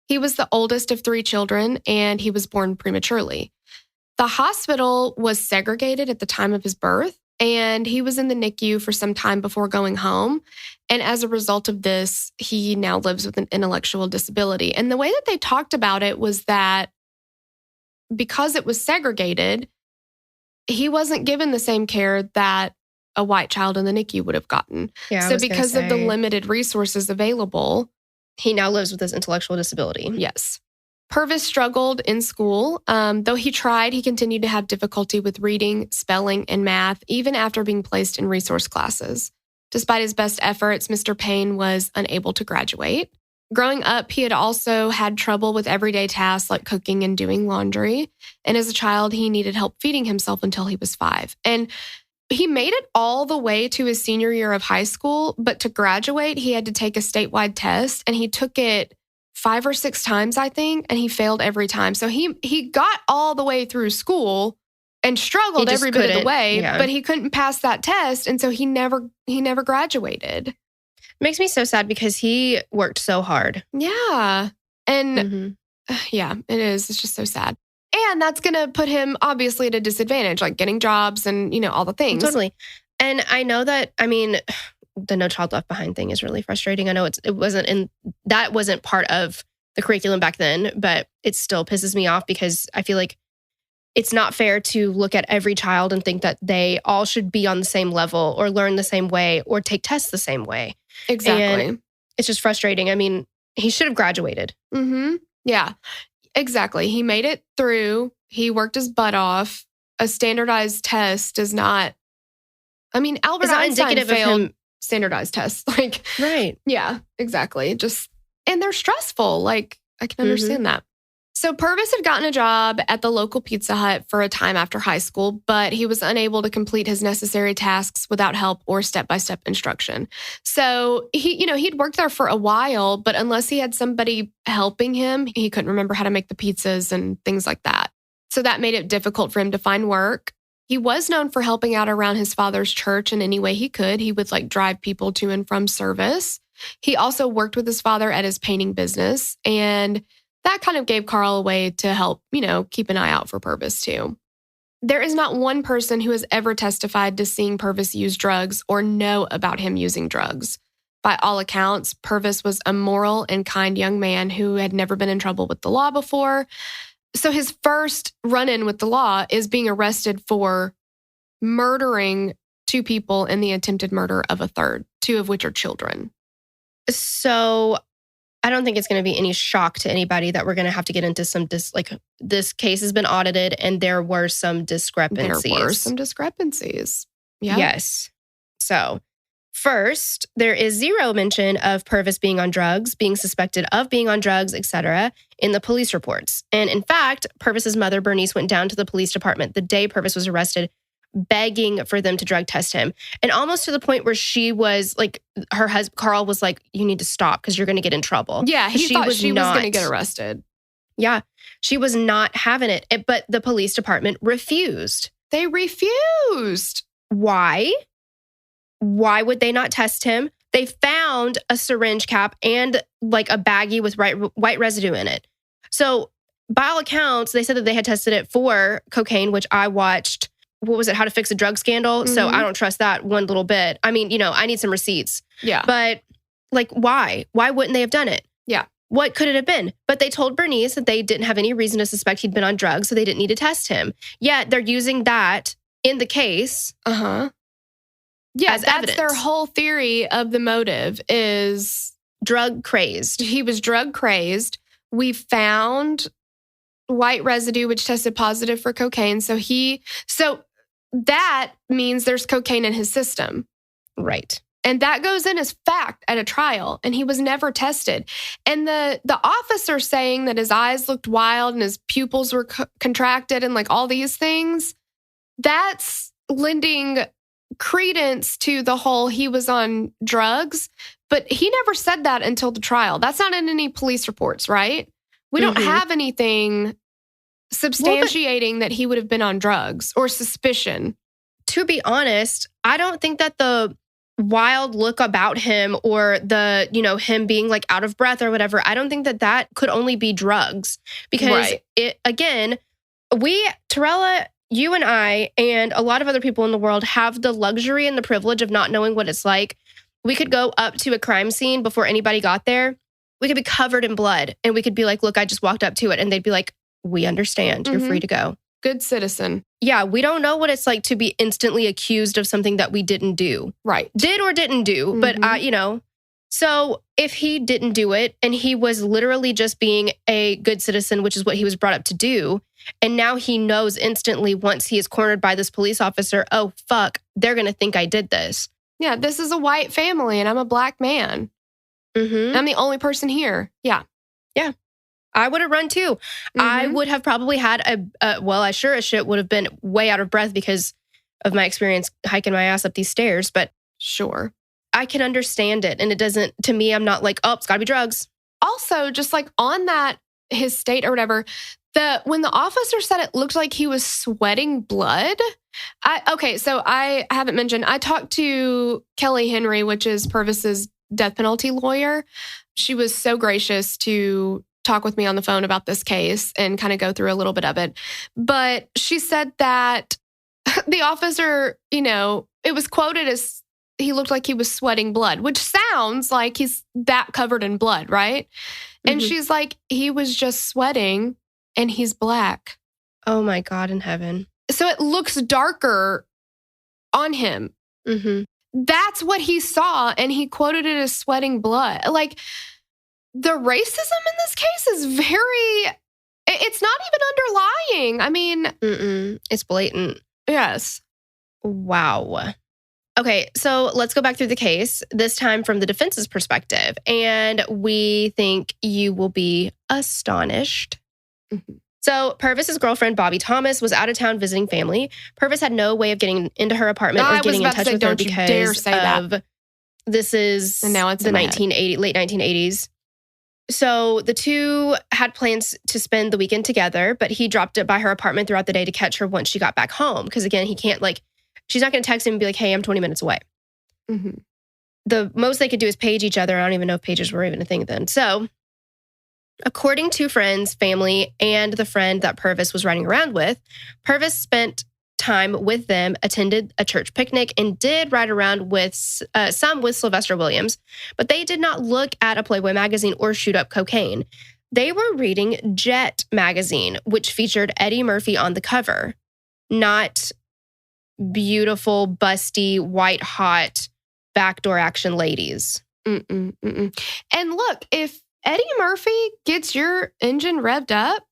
He was the oldest of 3 children and he was born prematurely. The hospital was segregated at the time of his birth, and he was in the NICU for some time before going home. And as a result of this, he now lives with an intellectual disability. And the way that they talked about it was that because it was segregated, he wasn't given the same care that a white child in the NICU would have gotten. Yeah, so because of the limited resources available, he now lives with his intellectual disability. Yes. Pervis struggled in school. Though he tried, he continued to have difficulty with reading, spelling, and math, even after being placed in resource classes. Despite his best efforts, Mr. Payne was unable to graduate. Growing up, he had also had trouble with everyday tasks like cooking and doing laundry. And as a child, he needed help feeding himself until he was 5. And he made it all the way to his senior year of high school, but to graduate, he had to take a statewide test, and he took it 5 or 6 times, I think, and he failed every time. So he got all the way through school and struggled every bit of the way, but he couldn't pass that test, and so he never graduated. It makes me so sad because he worked so hard. Yeah. And yeah, it is. It's just so sad. And that's going to put him obviously at a disadvantage, like getting jobs and, all the things. Totally. And I know that, the No Child Left Behind thing is really frustrating. I know that wasn't part of the curriculum back then, but it still pisses me off because I feel like it's not fair to look at every child and think that they all should be on the same level or learn the same way or take tests the same way. Exactly. And it's just frustrating. He should have graduated. Mm-hmm. Yeah. Exactly. He made it through. He worked his butt off. A standardized test does not. Albert Einstein failed standardized tests. Right. Yeah, exactly. And they're stressful. I can understand that. So Pervis had gotten a job at the local Pizza Hut for a time after high school, but he was unable to complete his necessary tasks without help or step-by-step instruction. So he'd worked there for a while, but unless he had somebody helping him, he couldn't remember how to make the pizzas and things like that. So that made it difficult for him to find work. He was known for helping out around his father's church in any way he could. He would drive people to and from service. He also worked with his father at his painting business, and that kind of gave Carl a way to help, keep an eye out for Pervis too. There is not one person who has ever testified to seeing Pervis use drugs or know about him using drugs. By all accounts, Pervis was a moral and kind young man who had never been in trouble with the law before. So his first run-in with the law is being arrested for murdering 2 people in the attempted murder of a third, 2 of which are children. So I don't think it's going to be any shock to anybody that we're going to have to get into some, this case has been audited and there were some discrepancies. Yeah. Yes. So first, there is 0 mention of Pervis being on drugs, being suspected of being on drugs, etc., in the police reports. And in fact, Pervis's mother, Bernice, went down to the police department the day Pervis was arrested, begging for them to drug test him. And almost to the point where she was her husband, Carl, was like, you need to stop because you're going to get in trouble. Yeah, he thought she was going to get arrested. Yeah, she was not having it. But the police department refused. They refused. Why? Why would they not test him? They found a syringe cap and a baggie with white residue in it. So by all accounts, they said that they had tested it for cocaine, which I watched. What was it? How to Fix a Drug Scandal. Mm-hmm. So I don't trust that one little bit. I need some receipts. Yeah. But why? Why wouldn't they have done it? Yeah. What could it have been? But they told Bernice that they didn't have any reason to suspect he'd been on drugs, so they didn't need to test him. Yet they're using that in the case. Yeah, that's evidence. Their whole theory of the motive is drug crazed. He was drug crazed. We found white residue, which tested positive for cocaine. So that means there's cocaine in his system. Right. And that goes in as fact at a trial, and he was never tested. And the officer saying that his eyes looked wild and his pupils were contracted and all these things, that's lending credence to the whole he was on drugs. But he never said that until the trial. That's not in any police reports, right? We don't have anything substantiating that he would have been on drugs or suspicion. To be honest, I don't think that the wild look about him or the, him being out of breath or whatever, I don't think that could only be drugs. Because Torella, you and I and a lot of other people in the world have the luxury and the privilege of not knowing what it's like. We could go up to a crime scene before anybody got there. We could be covered in blood and we could be like, look, I just walked up to it. And they'd be like, we understand. You're free to go. Good citizen. Yeah, we don't know what it's like to be instantly accused of something that we didn't do. Right. Did or didn't do. But, so if he didn't do it and he was literally just being a good citizen, which is what he was brought up to do, and now he knows instantly once he is cornered by this police officer, oh, fuck, they're going to think I did this. Yeah, this is a white family and I'm a black man. I'm the only person here. Yeah. Yeah. I would have run too. I would have probably had I sure as shit would have been way out of breath because of my experience hiking my ass up these stairs. But sure, I can understand it. And it doesn't, to me, I'm not like, oh, it's gotta be drugs. Also, just like on that, his state or whatever, when the officer said it looked like he was sweating blood. So I haven't mentioned, I talked to Kelly Henry, which is Pervis's death penalty lawyer. She was so gracious to talk with me on the phone about this case and kind of go through a little bit of it. But she said that the officer, it was quoted as he looked like he was sweating blood, which sounds like he's that covered in blood, right? And she's like, he was just sweating and he's black. Oh my God in heaven. So it looks darker on him. That's what he saw. And he quoted it as sweating blood. Like, the racism in this case is it's not even underlying. I mean, it's blatant. Yes. Wow. Okay, so let's go back through the case, this time from the defense's perspective. And we think you will be astonished. So Pervis's girlfriend, Bobby Thomas, was out of town visiting family. Pervis had no way of getting into her apartment or getting in touch with her because this is the late 1980s. So the two had plans to spend the weekend together, but he dropped it by her apartment throughout the day to catch her once she got back home. Because again, he can't she's not going to text him and be like, hey, I'm 20 minutes away. The most they could do is page each other. I don't even know if pages were even a thing then. So according to friends, family, and the friend that Pervis was riding around with, Pervis spent time with them, attended a church picnic, and did ride around with some with Sylvester Williams, but they did not look at a Playboy magazine or shoot up cocaine. They were reading Jet magazine, which featured Eddie Murphy on the cover, not beautiful, busty, white hot backdoor action ladies. And look, if Eddie Murphy gets your engine revved up,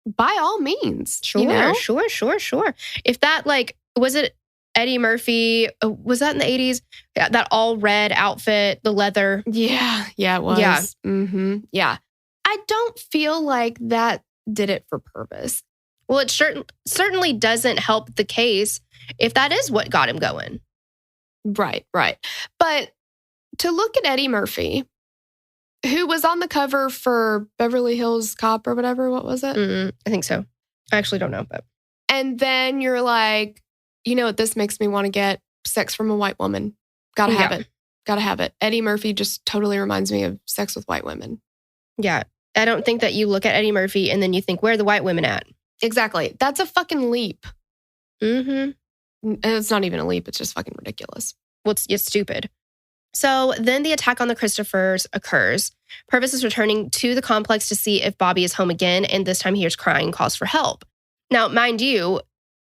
by all means. Sure. If that, was it Eddie Murphy? Was that in the 80s? Yeah, that all red outfit, the leather. Yeah, it was. Yeah. Yeah. I don't feel like that did it for Pervis. Well, it certainly doesn't help the case if that is what got him going. Right. But to look at Eddie Murphy, who was on the cover for Beverly Hills Cop or whatever. What was it? I think so. I actually don't know. But and then you're like, you know what? This makes me want to get sex from a white woman. Gotta have it. Eddie Murphy just totally reminds me of sex with white women. Yeah. I don't think that you look at Eddie Murphy and then you think, where are the white women at? Exactly. That's a fucking leap. It's not even a leap. It's just fucking ridiculous. Well, it's stupid. So then the attack on the Christophers occurs. Pervis is returning to the complex to see if Bobby is home again, and this time he hears crying and calls for help. Now, mind you,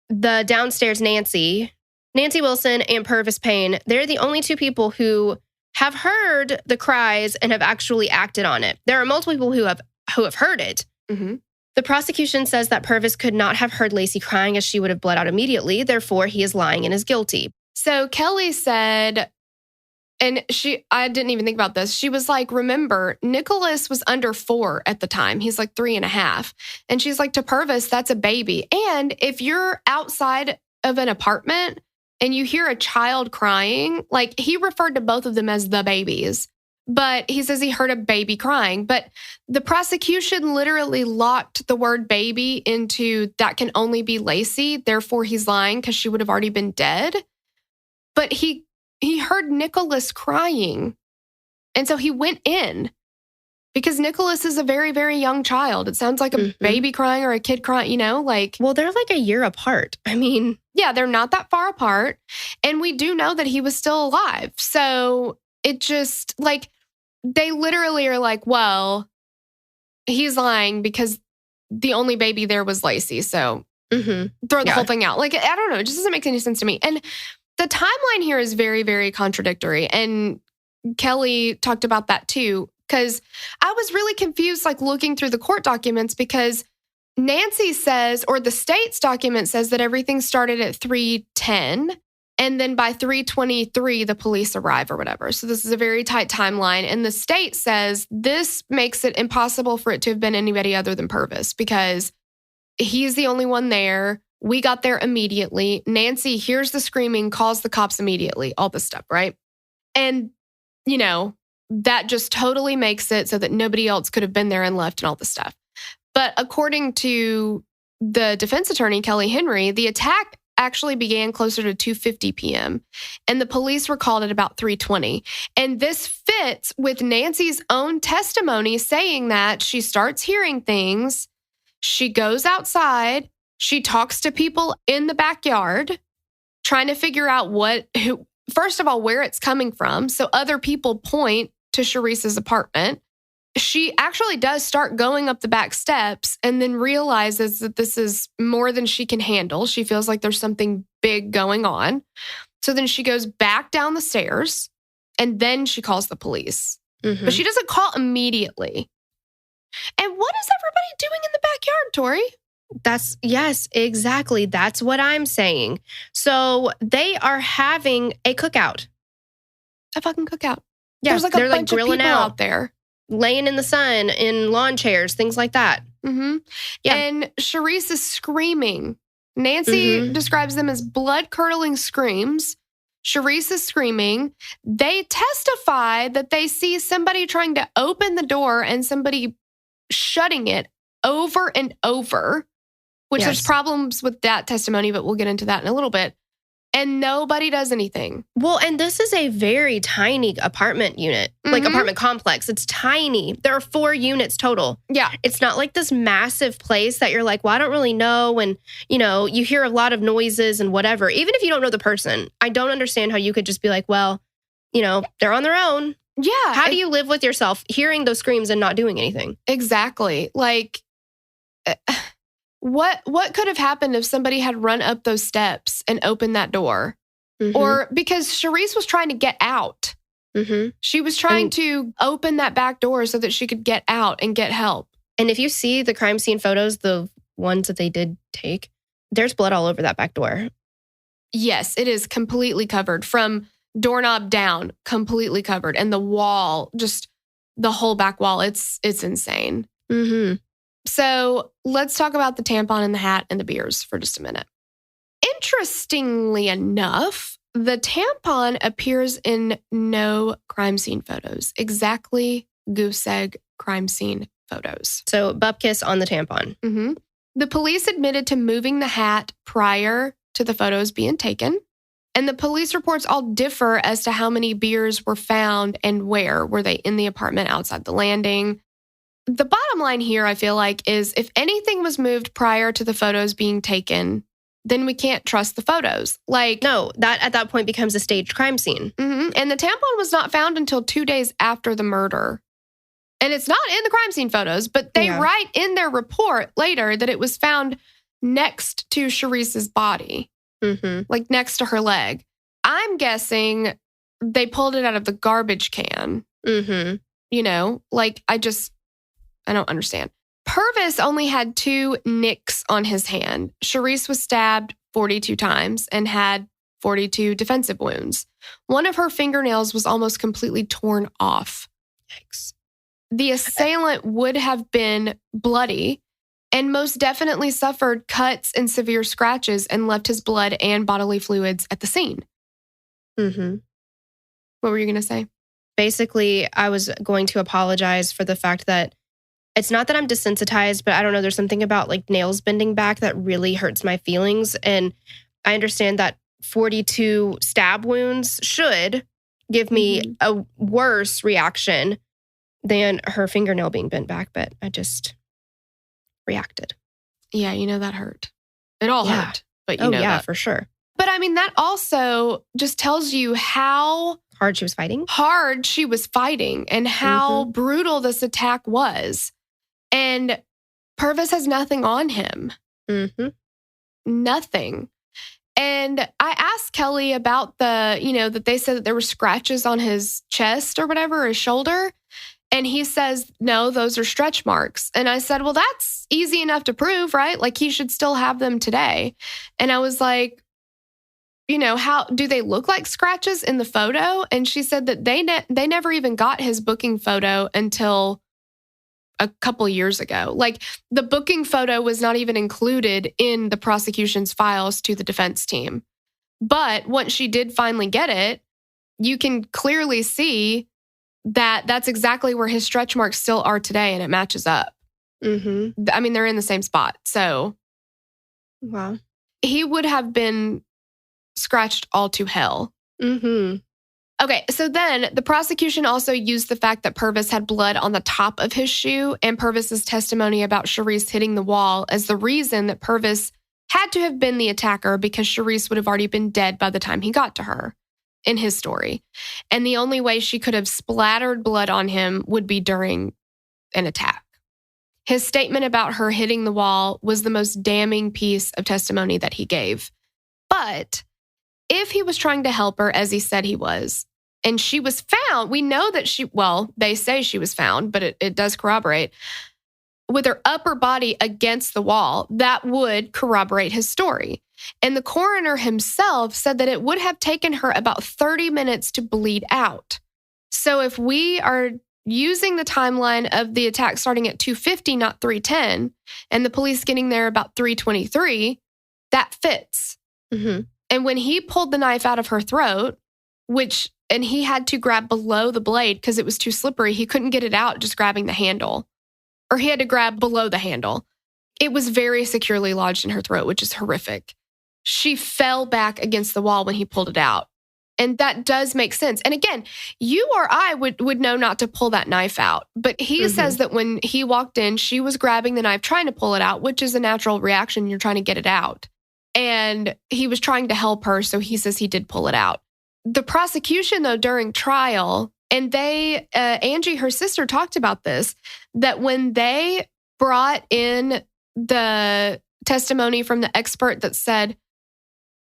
the downstairs Nancy Wilson and Pervis Payne, they're the only two people who have heard the cries and have actually acted on it. There are multiple people who have heard it. The prosecution says that Pervis could not have heard Lacie crying as she would have bled out immediately. Therefore, he is lying and is guilty. So Kelly said... And I didn't even think about this. She was like, remember, Nicholas was under 4 at the time. He's like 3.5. And she's like, to Pervis, that's a baby. And if you're outside of an apartment and you hear a child crying, he referred to both of them as the babies. But he says he heard a baby crying. But the prosecution literally locked the word baby into that can only be Lacie. Therefore, he's lying because she would have already been dead. But he heard Nicholas crying. And so he went in. Because Nicholas is a very, very young child. It sounds like a baby crying or a kid crying, you know, like. Well, they're like a year apart. I mean. Yeah, they're not that far apart. And we do know that he was still alive. So it just, like, they literally are like, well, he's lying because the only baby there was Lacie. So throw the whole thing out. Like, I don't know. It just doesn't make any sense to me. And the timeline here is very, very contradictory. And Kelly talked about that too, because I was really confused, like looking through the court documents, because Nancy says, or the state's document says, that everything started at 3:10. And then by 3:23, the police arrive or whatever. So this is a very tight timeline. And the state says this makes it impossible for it to have been anybody other than Pervis, because he's the only one there. We got there immediately. Nancy hears the screaming, calls the cops immediately, all this stuff, right? And, you know, that just totally makes it so that nobody else could have been there and left and all this stuff. But according to the defense attorney, Kelly Henry, the attack actually began closer to 2:50 p.m. and the police were called at about 3:20. And this fits with Nancy's own testimony, saying that she starts hearing things, she goes outside, she talks to people in the backyard, trying to figure out first of all, where it's coming from. So other people point to Charisse's apartment. She actually does start going up the back steps and then realizes that this is more than she can handle. She feels like there's something big going on. So then she goes back down the stairs and then she calls the police. But she doesn't call immediately. And what is everybody doing in the backyard, Tori? Yes, exactly. That's what I'm saying. So they are having a cookout. A fucking cookout. Yeah, there's like a bunch of people out there. Laying in the sun, in lawn chairs, things like that. Yeah. And Charisse is screaming. Nancy describes them as blood-curdling screams. Charisse is screaming. They testify that they see somebody trying to open the door and somebody shutting it over and over, which there's problems with that testimony, but we'll get into that in a little bit. And nobody does anything. Well, and this is a very tiny apartment unit, like apartment complex. It's tiny. There are 4 units total. Yeah. It's not like this massive place that you're like, well, I don't really know. And, you know, you hear a lot of noises and whatever. Even if you don't know the person, I don't understand how you could just be like, well, you know, they're on their own. Yeah. How do you live with yourself hearing those screams and not doing anything? Exactly. Like, What could have happened if somebody had run up those steps and opened that door? Or because Charisse was trying to get out. She was trying to open that back door so that she could get out and get help. And if you see the crime scene photos, the ones that they did take, there's blood all over that back door. Yes, it is completely covered from doorknob down, completely covered. And the wall, just the whole back wall, it's insane. So let's talk about the tampon and the hat and the beers for just a minute. Interestingly enough, the tampon appears in no crime scene photos. Exactly goose egg crime scene photos. So bupkis on the tampon. The police admitted to moving the hat prior to the photos being taken. And the police reports all differ as to how many beers were found and where. Were they in the apartment, outside the landing? The bottom line here, I feel like, is if anything was moved prior to the photos being taken, then we can't trust the photos. Like, no, that at that point becomes a staged crime scene. And the tampon was not found until 2 days after the murder. And it's not in the crime scene photos, but they write in their report later that it was found next to Charisse's body, like next to her leg. I'm guessing they pulled it out of the garbage can. You know, like I don't understand. Pervis only had 2 nicks on his hand. Charisse was stabbed 42 times and had 42 defensive wounds. One of her fingernails was almost completely torn off. Yikes. The assailant would have been bloody and most definitely suffered cuts and severe scratches and left his blood and bodily fluids at the scene. What were you going to say? Basically, I was going to apologize for the fact that it's not that I'm desensitized, but I don't know, there's something about like nails bending back that really hurts my feelings. And I understand that 42 stab wounds should give me a worse reaction than her fingernail being bent back, but I just reacted. Yeah, that hurt. It all hurt, but you know that. For sure. But I mean, that also just tells you how hard she was fighting and how brutal this attack was. And Pervis has nothing on him. Nothing. And I asked Kelly about that they said that there were scratches on his chest or whatever, or his shoulder. And he says, no, those are stretch marks. And I said, well, that's easy enough to prove, right? Like, he should still have them today. And I was like, how do they look like scratches in the photo? And she said that they never even got his booking photo until a couple years ago. Like, the booking photo was not even included in the prosecution's files to the defense team. But once she did finally get it, you can clearly see that that's exactly where his stretch marks still are today, and it matches up. I mean, they're in the same spot. So, wow. He would have been scratched all to hell. Okay, so then the prosecution also used the fact that Pervis had blood on the top of his shoe and Pervis's testimony about Charisse hitting the wall as the reason that Pervis had to have been the attacker, because Charisse would have already been dead by the time he got to her in his story. And the only way she could have splattered blood on him would be during an attack. His statement about her hitting the wall was the most damning piece of testimony that he gave. But if he was trying to help her, as he said he was, and she was found, we know that they say she was found, but it does corroborate, with her upper body against the wall, that would corroborate his story. And the coroner himself said that it would have taken her about 30 minutes to bleed out. So if we are using the timeline of the attack starting at 2:50, not 3:10, and the police getting there about 3:23, that fits. And when he pulled the knife out of her throat, and he had to grab below the blade because it was too slippery, he couldn't get it out just grabbing the handle. Or he had to grab below the handle. It was very securely lodged in her throat, which is horrific. She fell back against the wall when he pulled it out. And that does make sense. And again, you or I would know not to pull that knife out. But he says that when he walked in, she was grabbing the knife, trying to pull it out, which is a natural reaction. You're trying to get it out. And he was trying to help her, so he says he did pull it out. The prosecution, though, during trial, and Angie, her sister, talked about this, that when they brought in the testimony from the expert that said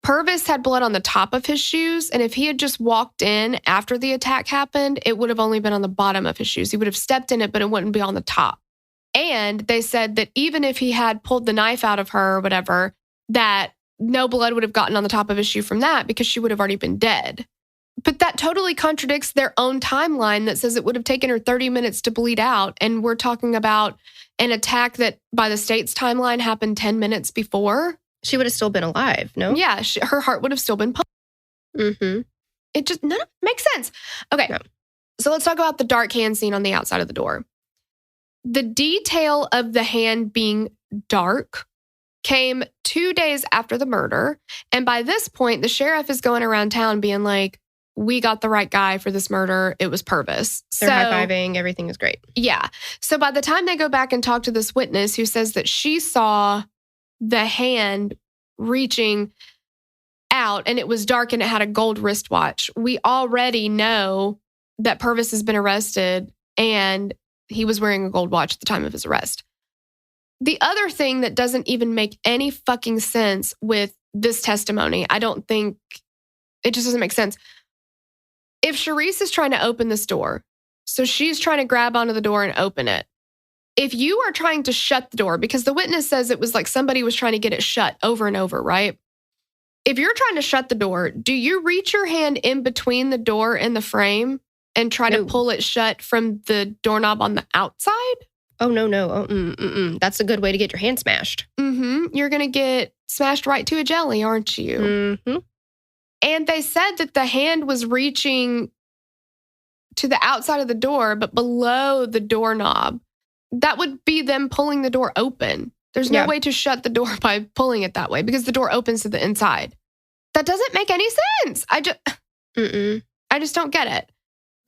Pervis had blood on the top of his shoes, and if he had just walked in after the attack happened, it would have only been on the bottom of his shoes. He would have stepped in it, but it wouldn't be on the top. And they said that even if he had pulled the knife out of her or whatever, that no blood would have gotten on the top of his shoe from that because she would have already been dead. But that totally contradicts their own timeline that says it would have taken her 30 minutes to bleed out. And we're talking about an attack that by the state's timeline happened 10 minutes before. She would have still been alive, no? Yeah, her heart would have still been pumping. It just none of it makes sense. Okay, So let's talk about the dark hand scene on the outside of the door. The detail of the hand being dark came 2 days after the murder. And by this point, the sheriff is going around town being like, we got the right guy for this murder. It was Pervis. They're high-fiving. Everything is great. Yeah. So by the time they go back and talk to this witness who says that she saw the hand reaching out and it was dark and it had a gold wristwatch, we already know that Pervis has been arrested and he was wearing a gold watch at the time of his arrest. The other thing that doesn't even make any fucking sense with this testimony, I don't think, it just doesn't make sense. If Charisse is trying to open this door, so she's trying to grab onto the door and open it. If you are trying to shut the door, because the witness says it was like somebody was trying to get it shut over and over, right? If you're trying to shut the door, do you reach your hand in between the door and the frame and try to pull it shut from the doorknob on the outside? Oh, no. That's a good way to get your hand smashed. You're going to get smashed right to a jelly, aren't you? And they said that the hand was reaching to the outside of the door, but below the doorknob. That would be them pulling the door open. There's no way to shut the door by pulling it that way because the door opens to the inside. That doesn't make any sense. I just don't get it.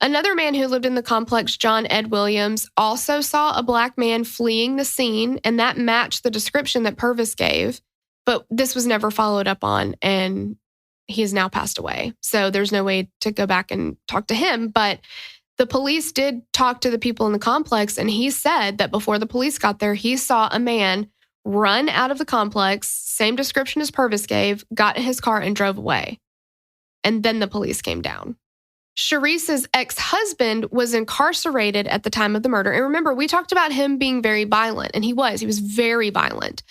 Another man who lived in the complex, John Ed Williams, also saw a black man fleeing the scene, and that matched the description that Pervis gave. But this was never followed up on, and he has now passed away. So there's no way to go back and talk to him. But the police did talk to the people in the complex, and he said that before the police got there, he saw a man run out of the complex, same description as Pervis gave, got in his car and drove away. And then the police came down. Charisse's ex-husband was incarcerated at the time of the murder. And remember, we talked about him being very violent, and he was very violent.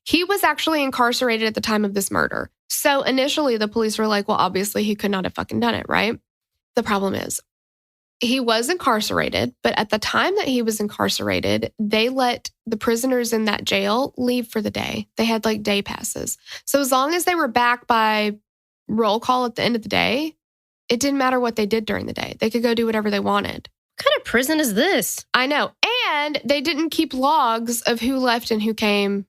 He was actually incarcerated at the time of this murder. So initially the police were like, well, obviously he could not have fucking done it, right? The problem is he was incarcerated, but at the time that he was incarcerated, they let the prisoners in that jail leave for the day. They had like day passes. So as long as they were back by roll call at the end of the day, it didn't matter what they did during the day. They could go do whatever they wanted. What kind of prison is this? I know. And they didn't keep logs of who left and who came.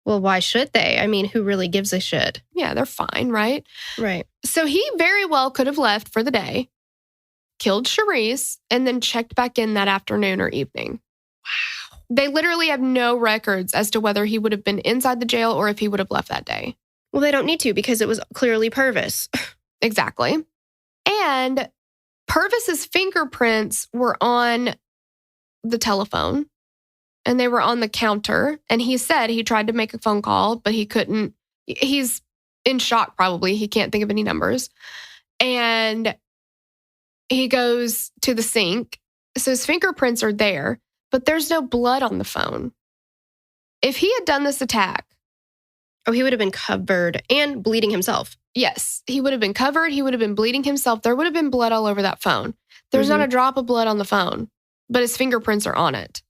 Well, why should they? I mean, who really gives a shit? Yeah, they're fine, right? Right. So he very well could have left for the day, killed Charisse, and then checked back in that afternoon or evening. Wow. They literally have no records as to whether he would have been inside the jail or if he would have left that day. Well, they don't need to because it was clearly Pervis. Exactly. And Pervis's fingerprints were on the telephone and they were on the counter. And he said he tried to make a phone call, but he couldn't. He's in shock probably. He can't think of any numbers. And he goes to the sink. So his fingerprints are there, but there's no blood on the phone. If he had done this attack. Oh, he would have been covered and bleeding himself. Yes, he would have been covered. He would have been bleeding himself. There would have been blood all over that phone. There's not a drop of blood on the phone, but his fingerprints are on it.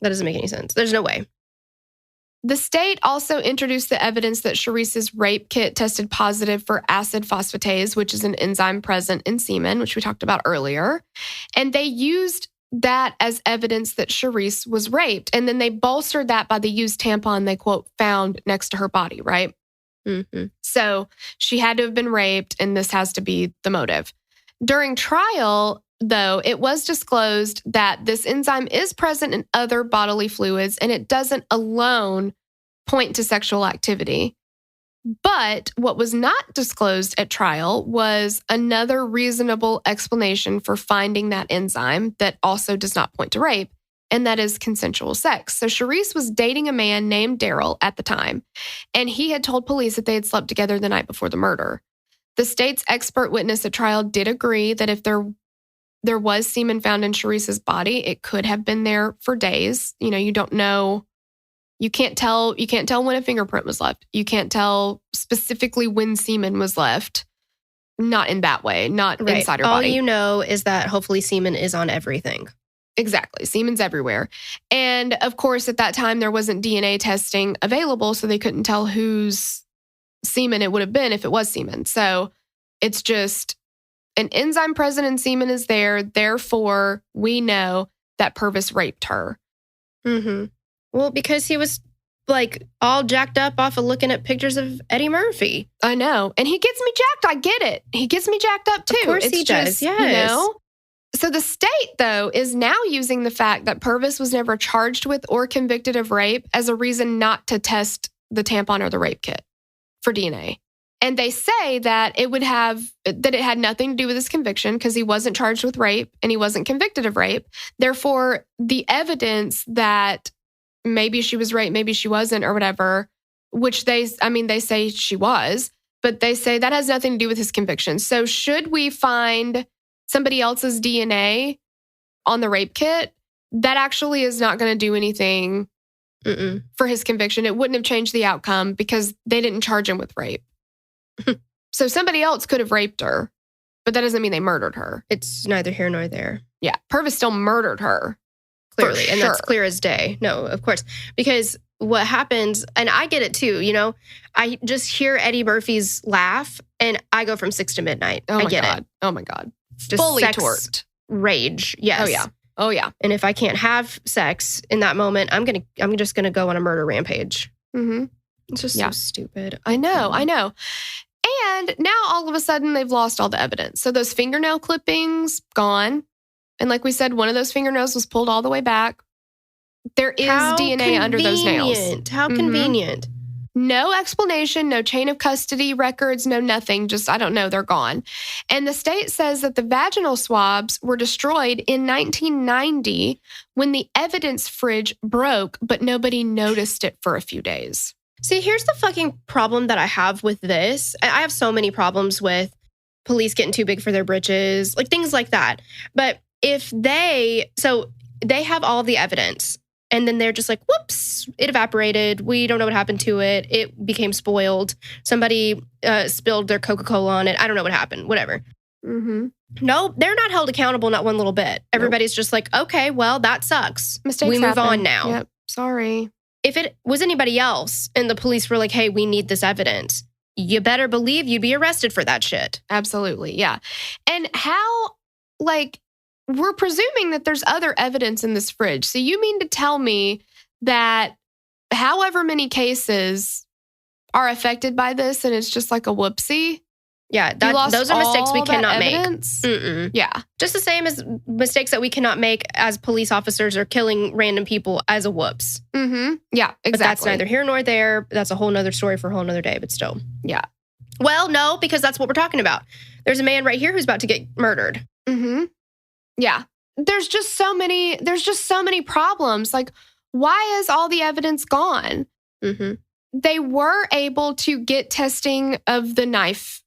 That doesn't make any sense. There's no way. The state also introduced the evidence that Charisse's rape kit tested positive for acid phosphatase, which is an enzyme present in semen, which we talked about earlier. And they used that as evidence that Charisse was raped. And then they bolstered that by the used tampon they, quote, found next to her body, right? Mm-hmm. So she had to have been raped, and this has to be the motive. During trial, though, it was disclosed that this enzyme is present in other bodily fluids, and it doesn't alone point to sexual activity. But what was not disclosed at trial was another reasonable explanation for finding that enzyme that also does not point to rape, and that is consensual sex. So Charisse was dating a man named Daryl at the time, and he had told police that they had slept together the night before the murder. The state's expert witness at trial did agree that if there was semen found in Charisse's body, it could have been there for days. You know, you don't know. You can't tell when a fingerprint was left. You can't tell specifically when semen was left. Not in that way, not inside her body. All you know is that hopefully semen is on everything. Exactly. Semen's everywhere. And of course, at that time, there wasn't DNA testing available, so they couldn't tell whose semen it would have been if it was semen. So it's just an enzyme present in semen is there. Therefore, we know that Pervis raped her. Mm-hmm. Well, because he was like all jacked up off of looking at pictures of Eddie Murphy. I know. And he gets me jacked. I get it. He gets me jacked up too. Of course he does. Yes. You know? So the state, though, is now using the fact that Pervis was never charged with or convicted of rape as a reason not to test the tampon or the rape kit for DNA. And they say that it had nothing to do with his conviction because he wasn't charged with rape and he wasn't convicted of rape. Therefore, the evidence that maybe she was raped, maybe she wasn't or whatever, which they say she was, but they say that has nothing to do with his conviction. So should we find somebody else's DNA on the rape kit, that actually is not going to do anything for his conviction. It wouldn't have changed the outcome because they didn't charge him with rape. So somebody else could have raped her, but that doesn't mean they murdered her. It's neither here nor there. Yeah, Pervis still murdered her. Clearly, and that's clear as day. No, of course. Because what happens, and I get it too, you know, I just hear Eddie Murphy's laugh and I go from 6 to midnight. I get it. Oh my God. Just fully sex torqued. Rage. Yes. Oh yeah. Oh yeah. And if I can't have sex in that moment, I'm just gonna go on a murder rampage. Mm-hmm. It's just so stupid. I know. And now all of a sudden they've lost all the evidence. So those fingernail clippings, gone. And like we said, one of those fingernails was pulled all the way back. There is DNA under those nails. How convenient. No explanation, no chain of custody records, no nothing. Just, I don't know, they're gone. And the state says that the vaginal swabs were destroyed in 1990 when the evidence fridge broke, but nobody noticed it for a few days. See, here's the fucking problem that I have with this. I have so many problems with police getting too big for their britches, like things like that. But if they have all the evidence, and then they're just like, whoops, it evaporated. We don't know what happened to it. It became spoiled. Somebody spilled their Coca-Cola on it. I don't know what happened. Whatever. Mm-hmm. No, they're not held accountable, not one little bit. Everybody's just like, okay, well, that sucks. Mistakes we move happen. on now. Yep. Sorry. If it was anybody else and the police were like, hey, we need this evidence, you better believe you'd be arrested for that shit. Absolutely. Yeah. And how, we're presuming that there's other evidence in this fridge. So you mean to tell me that however many cases are affected by this and it's just like a whoopsie? Yeah, those are mistakes we cannot make. Mm-mm. Yeah. Just the same as mistakes that we cannot make as police officers or killing random people as a whoops. Mm-hmm. Yeah, exactly. But that's neither here nor there. That's a whole nother story for a whole nother day, but still. Yeah. Well, no, because that's what we're talking about. There's a man right here who's about to get murdered. Mm-hmm. Yeah. There's just so many problems. Like, why is all the evidence gone? Mm-hmm. They were able to get testing of the knife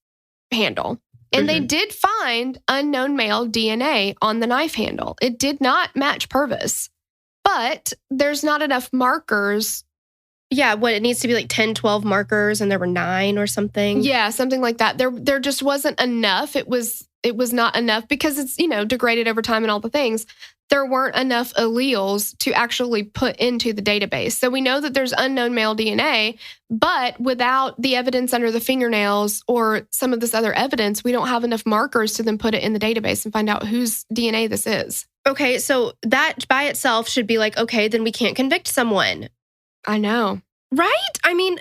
handle. And they did find unknown male DNA on the knife handle. It did not match Pervis. But there's not enough markers. Yeah, it needs to be like 10, 12 markers, and there were 9 or something. Yeah, something like that. There just wasn't enough. It was not enough because it's, degraded over time and all the things. There weren't enough alleles to actually put into the database. So we know that there's unknown male DNA, but without the evidence under the fingernails or some of this other evidence, we don't have enough markers to then put it in the database and find out whose DNA this is. Okay, so that by itself should be like, okay, then we can't convict someone. I know. Right? I mean,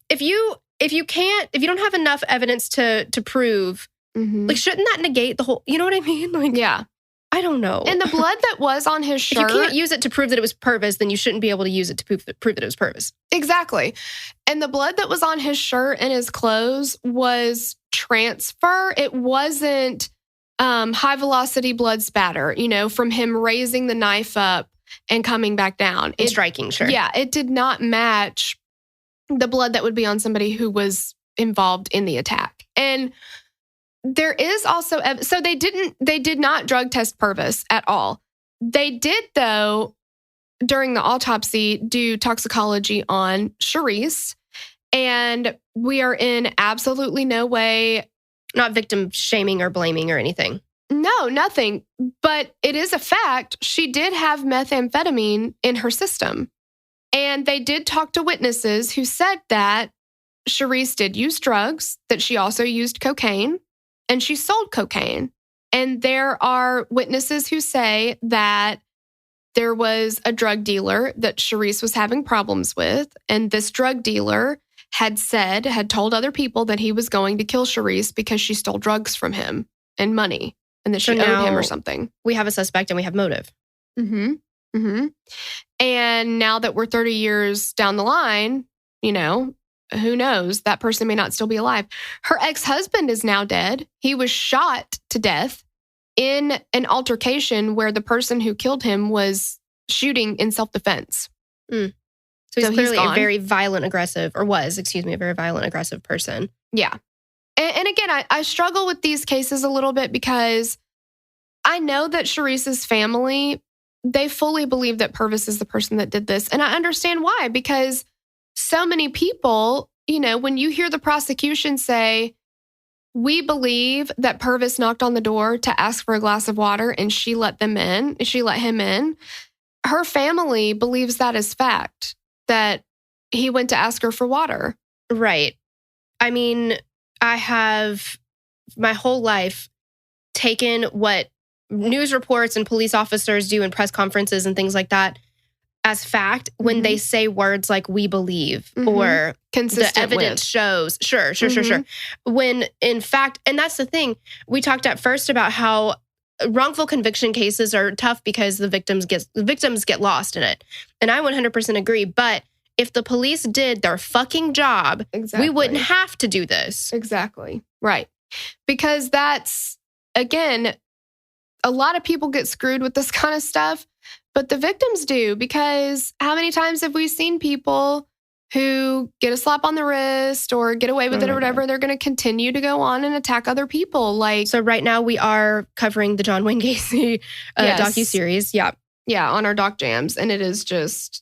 if you don't have enough evidence to prove, like, shouldn't that negate the whole, you know what I mean? Like, yeah. I don't know. And the blood that was on his shirt. If you can't use it to prove that it was Pervis, then you shouldn't be able to use it to prove that it was Pervis. Exactly. And the blood that was on his shirt and his clothes was transfer. It wasn't high velocity blood spatter, from him raising the knife up and coming back down. Striking, sure. Yeah, it did not match the blood that would be on somebody who was involved in the attack. And there is also, so they did not drug test Pervis at all. They did, though, during the autopsy, do toxicology on Charisse. And we are in absolutely no way. Not victim shaming or blaming or anything. No, nothing. But it is a fact. She did have methamphetamine in her system. And they did talk to witnesses who said that Charisse did use drugs, that she also used cocaine, and she sold cocaine. And there are witnesses who say that there was a drug dealer that Charisse was having problems with. And this drug dealer had told other people that he was going to kill Charisse because she stole drugs from him and money, and that she owed him or something. We have a suspect and we have motive. Mm-hmm. Mm-hmm. And now that we're 30 years down the line, who knows? That person may not still be alive. Her ex-husband is now dead. He was shot to death in an altercation where the person who killed him was shooting in self-defense. So he's clearly a very violent, aggressive person. Yeah. And again, I struggle with these cases a little bit because I know that Charisse's family, they fully believe that Pervis is the person that did this. And I understand why, because so many people, when you hear the prosecution say, we believe that Pervis knocked on the door to ask for a glass of water and she let him in. Her family believes that is fact, that he went to ask her for water. Right. I mean, I have my whole life taken what news reports and police officers do in press conferences and things like that as fact when they say words like "we believe" or consistent the evidence shows. Sure. When in fact, and that's the thing, we talked at first about how wrongful conviction cases are tough because the victims get lost in it. And I 100% agree. But if the police did their fucking job, we wouldn't have to do this. Exactly. Right. Because that's, again, a lot of people get screwed with this kind of stuff, but the victims do, because how many times have we seen people who get a slap on the wrist or get away with it or whatever, and they're going to continue to go on and attack other people. So right now we are covering the John Wayne Gacy docuseries. Yeah. Yeah, on our Doc Jams. And it is just...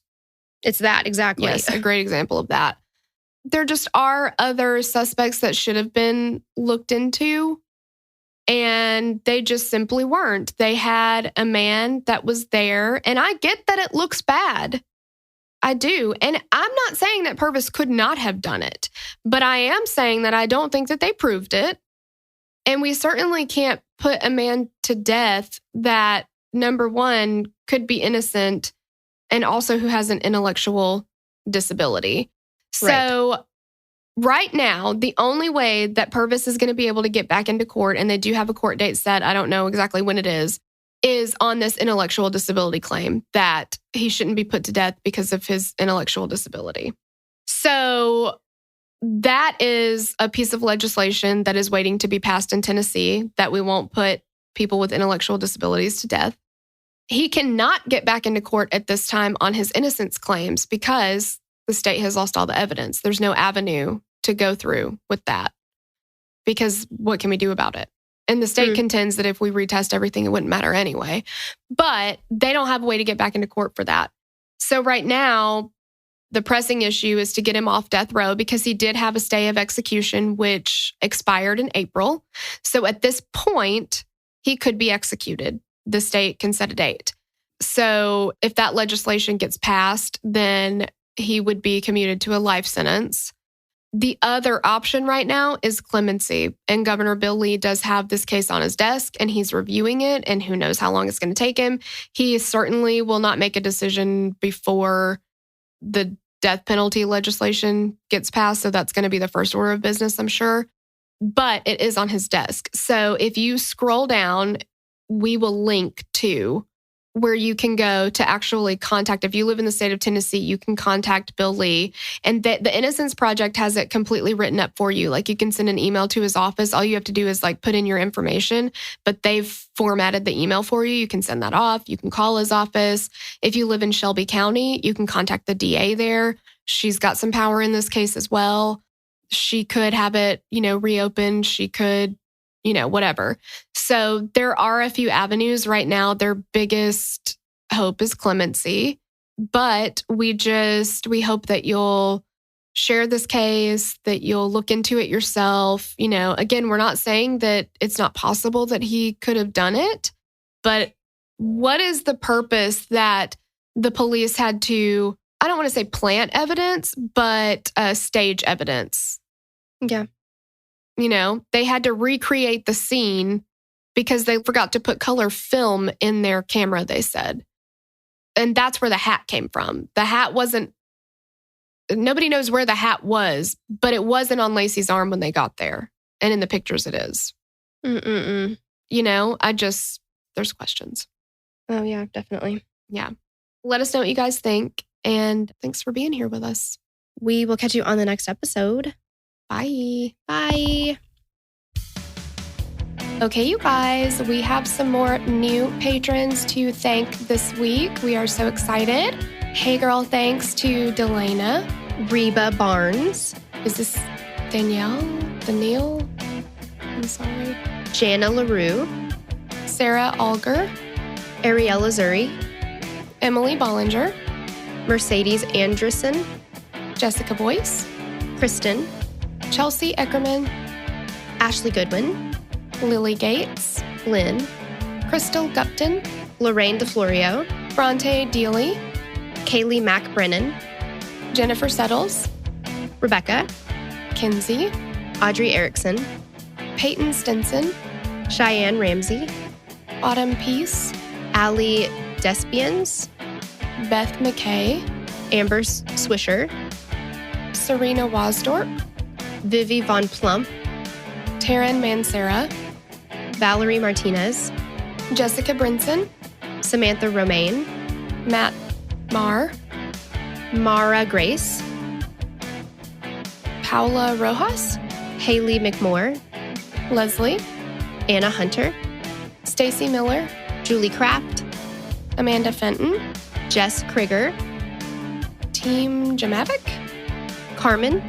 It's that, exactly. Yes, a great example of that. There just are other suspects that should have been looked into, and they just simply weren't. They had a man that was there, and I get that it looks bad. I do. And I'm not saying that Pervis could not have done it, but I am saying that I don't think that they proved it. And we certainly can't put a man to death that, number one, could be innocent and also who has an intellectual disability. So right now, the only way that Pervis is going to be able to get back into court, and they do have a court date set, I don't know exactly when it is on this intellectual disability claim that he shouldn't be put to death because of his intellectual disability. So that is a piece of legislation that is waiting to be passed in Tennessee, that we won't put people with intellectual disabilities to death. He cannot get back into court at this time on his innocence claims because the state has lost all the evidence. There's no avenue to go through with that, because what can we do about it? And the state contends that if we retest everything, it wouldn't matter anyway. But they don't have a way to get back into court for that. So right now, the pressing issue is to get him off death row, because he did have a stay of execution, which expired in April. So at this point, he could be executed. The state can set a date. So if that legislation gets passed, then he would be commuted to a life sentence. The other option right now is clemency. And Governor Bill Lee does have this case on his desk, and he's reviewing it, and who knows how long it's going to take him. He certainly will not make a decision before the death penalty legislation gets passed. So that's going to be the first order of business, I'm sure. But it is on his desk. So if you scroll down, we will link to where you can go to actually contact. If you live in the state of Tennessee, you can contact Bill Lee. And the Innocence Project has it completely written up for you. Like, you can send an email to his office. All you have to do is put in your information, but they've formatted the email for you. You can send that off. You can call his office. If you live in Shelby County, you can contact the DA there. She's got some power in this case as well. She could have it, reopened. She could, whatever. So there are a few avenues right now. Their biggest hope is clemency, but we hope that you'll share this case, that you'll look into it yourself. Again, we're not saying that it's not possible that he could have done it, but what is the purpose that the police had to, I don't want to say plant evidence, but stage evidence? Yeah. They had to recreate the scene because they forgot to put color film in their camera, they said. And that's where the hat came from. The hat nobody knows where the hat was, but it wasn't on Lacey's arm when they got there. And in the pictures it is. There's questions. Oh, yeah, definitely. Yeah. Let us know what you guys think. And thanks for being here with us. We will catch you on the next episode. Bye. Bye. Okay, you guys, we have some more new patrons to thank this week. We are so excited. Hey girl, thanks to Delana. Reba Barnes. Is this Danielle? I'm sorry. Jana LaRue. Sarah Alger. Ariella Zuri. Emily Bollinger. Mercedes Anderson. Jessica Boyce. Kristen. Chelsea Eckerman. Ashley Goodwin. Lily Gates. Lynn. Crystal Gupton. Lorraine DeFlorio. Bronte Dealey. Kaylee Mack Brennan. Jennifer Settles. Rebecca. Kinsey. Audrey Erickson. Peyton Stinson. Cheyenne Ramsey. Autumn Peace. Allie Despians. Beth McKay, Amber Swisher, Serena Wasdorp, Vivi Von Plump, Taryn Mancera, Valerie Martinez, Jessica Brinson, Samantha Romaine, Matt Marr, Mara Grace, Paula Rojas, Haley McMore, Leslie, Anna Hunter, Stacy Miller, Julie Kraft, Amanda Fenton, Jess Krieger, Team Jamavic, Carmen,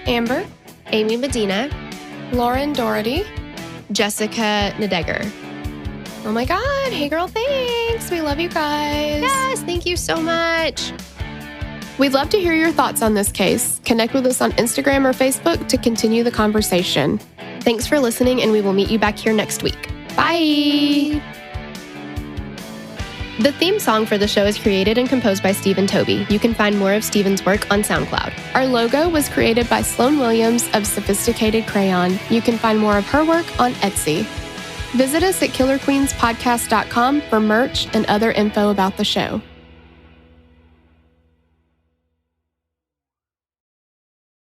Amber, Amy Medina, Lauren Doherty, Jessica Nedegger. Oh my God. Hey, girl, thanks. We love you guys. Yes, thank you so much. We'd love to hear your thoughts on this case. Connect with us on Instagram or Facebook to continue the conversation. Thanks for listening, and we will meet you back here next week. Bye. The theme song for the show is created and composed by Stephen Toby. You can find more of Stephen's work on SoundCloud. Our logo was created by Sloan Williams of Sophisticated Crayon. You can find more of her work on Etsy. Visit us at killerqueenspodcast.com for merch and other info about the show.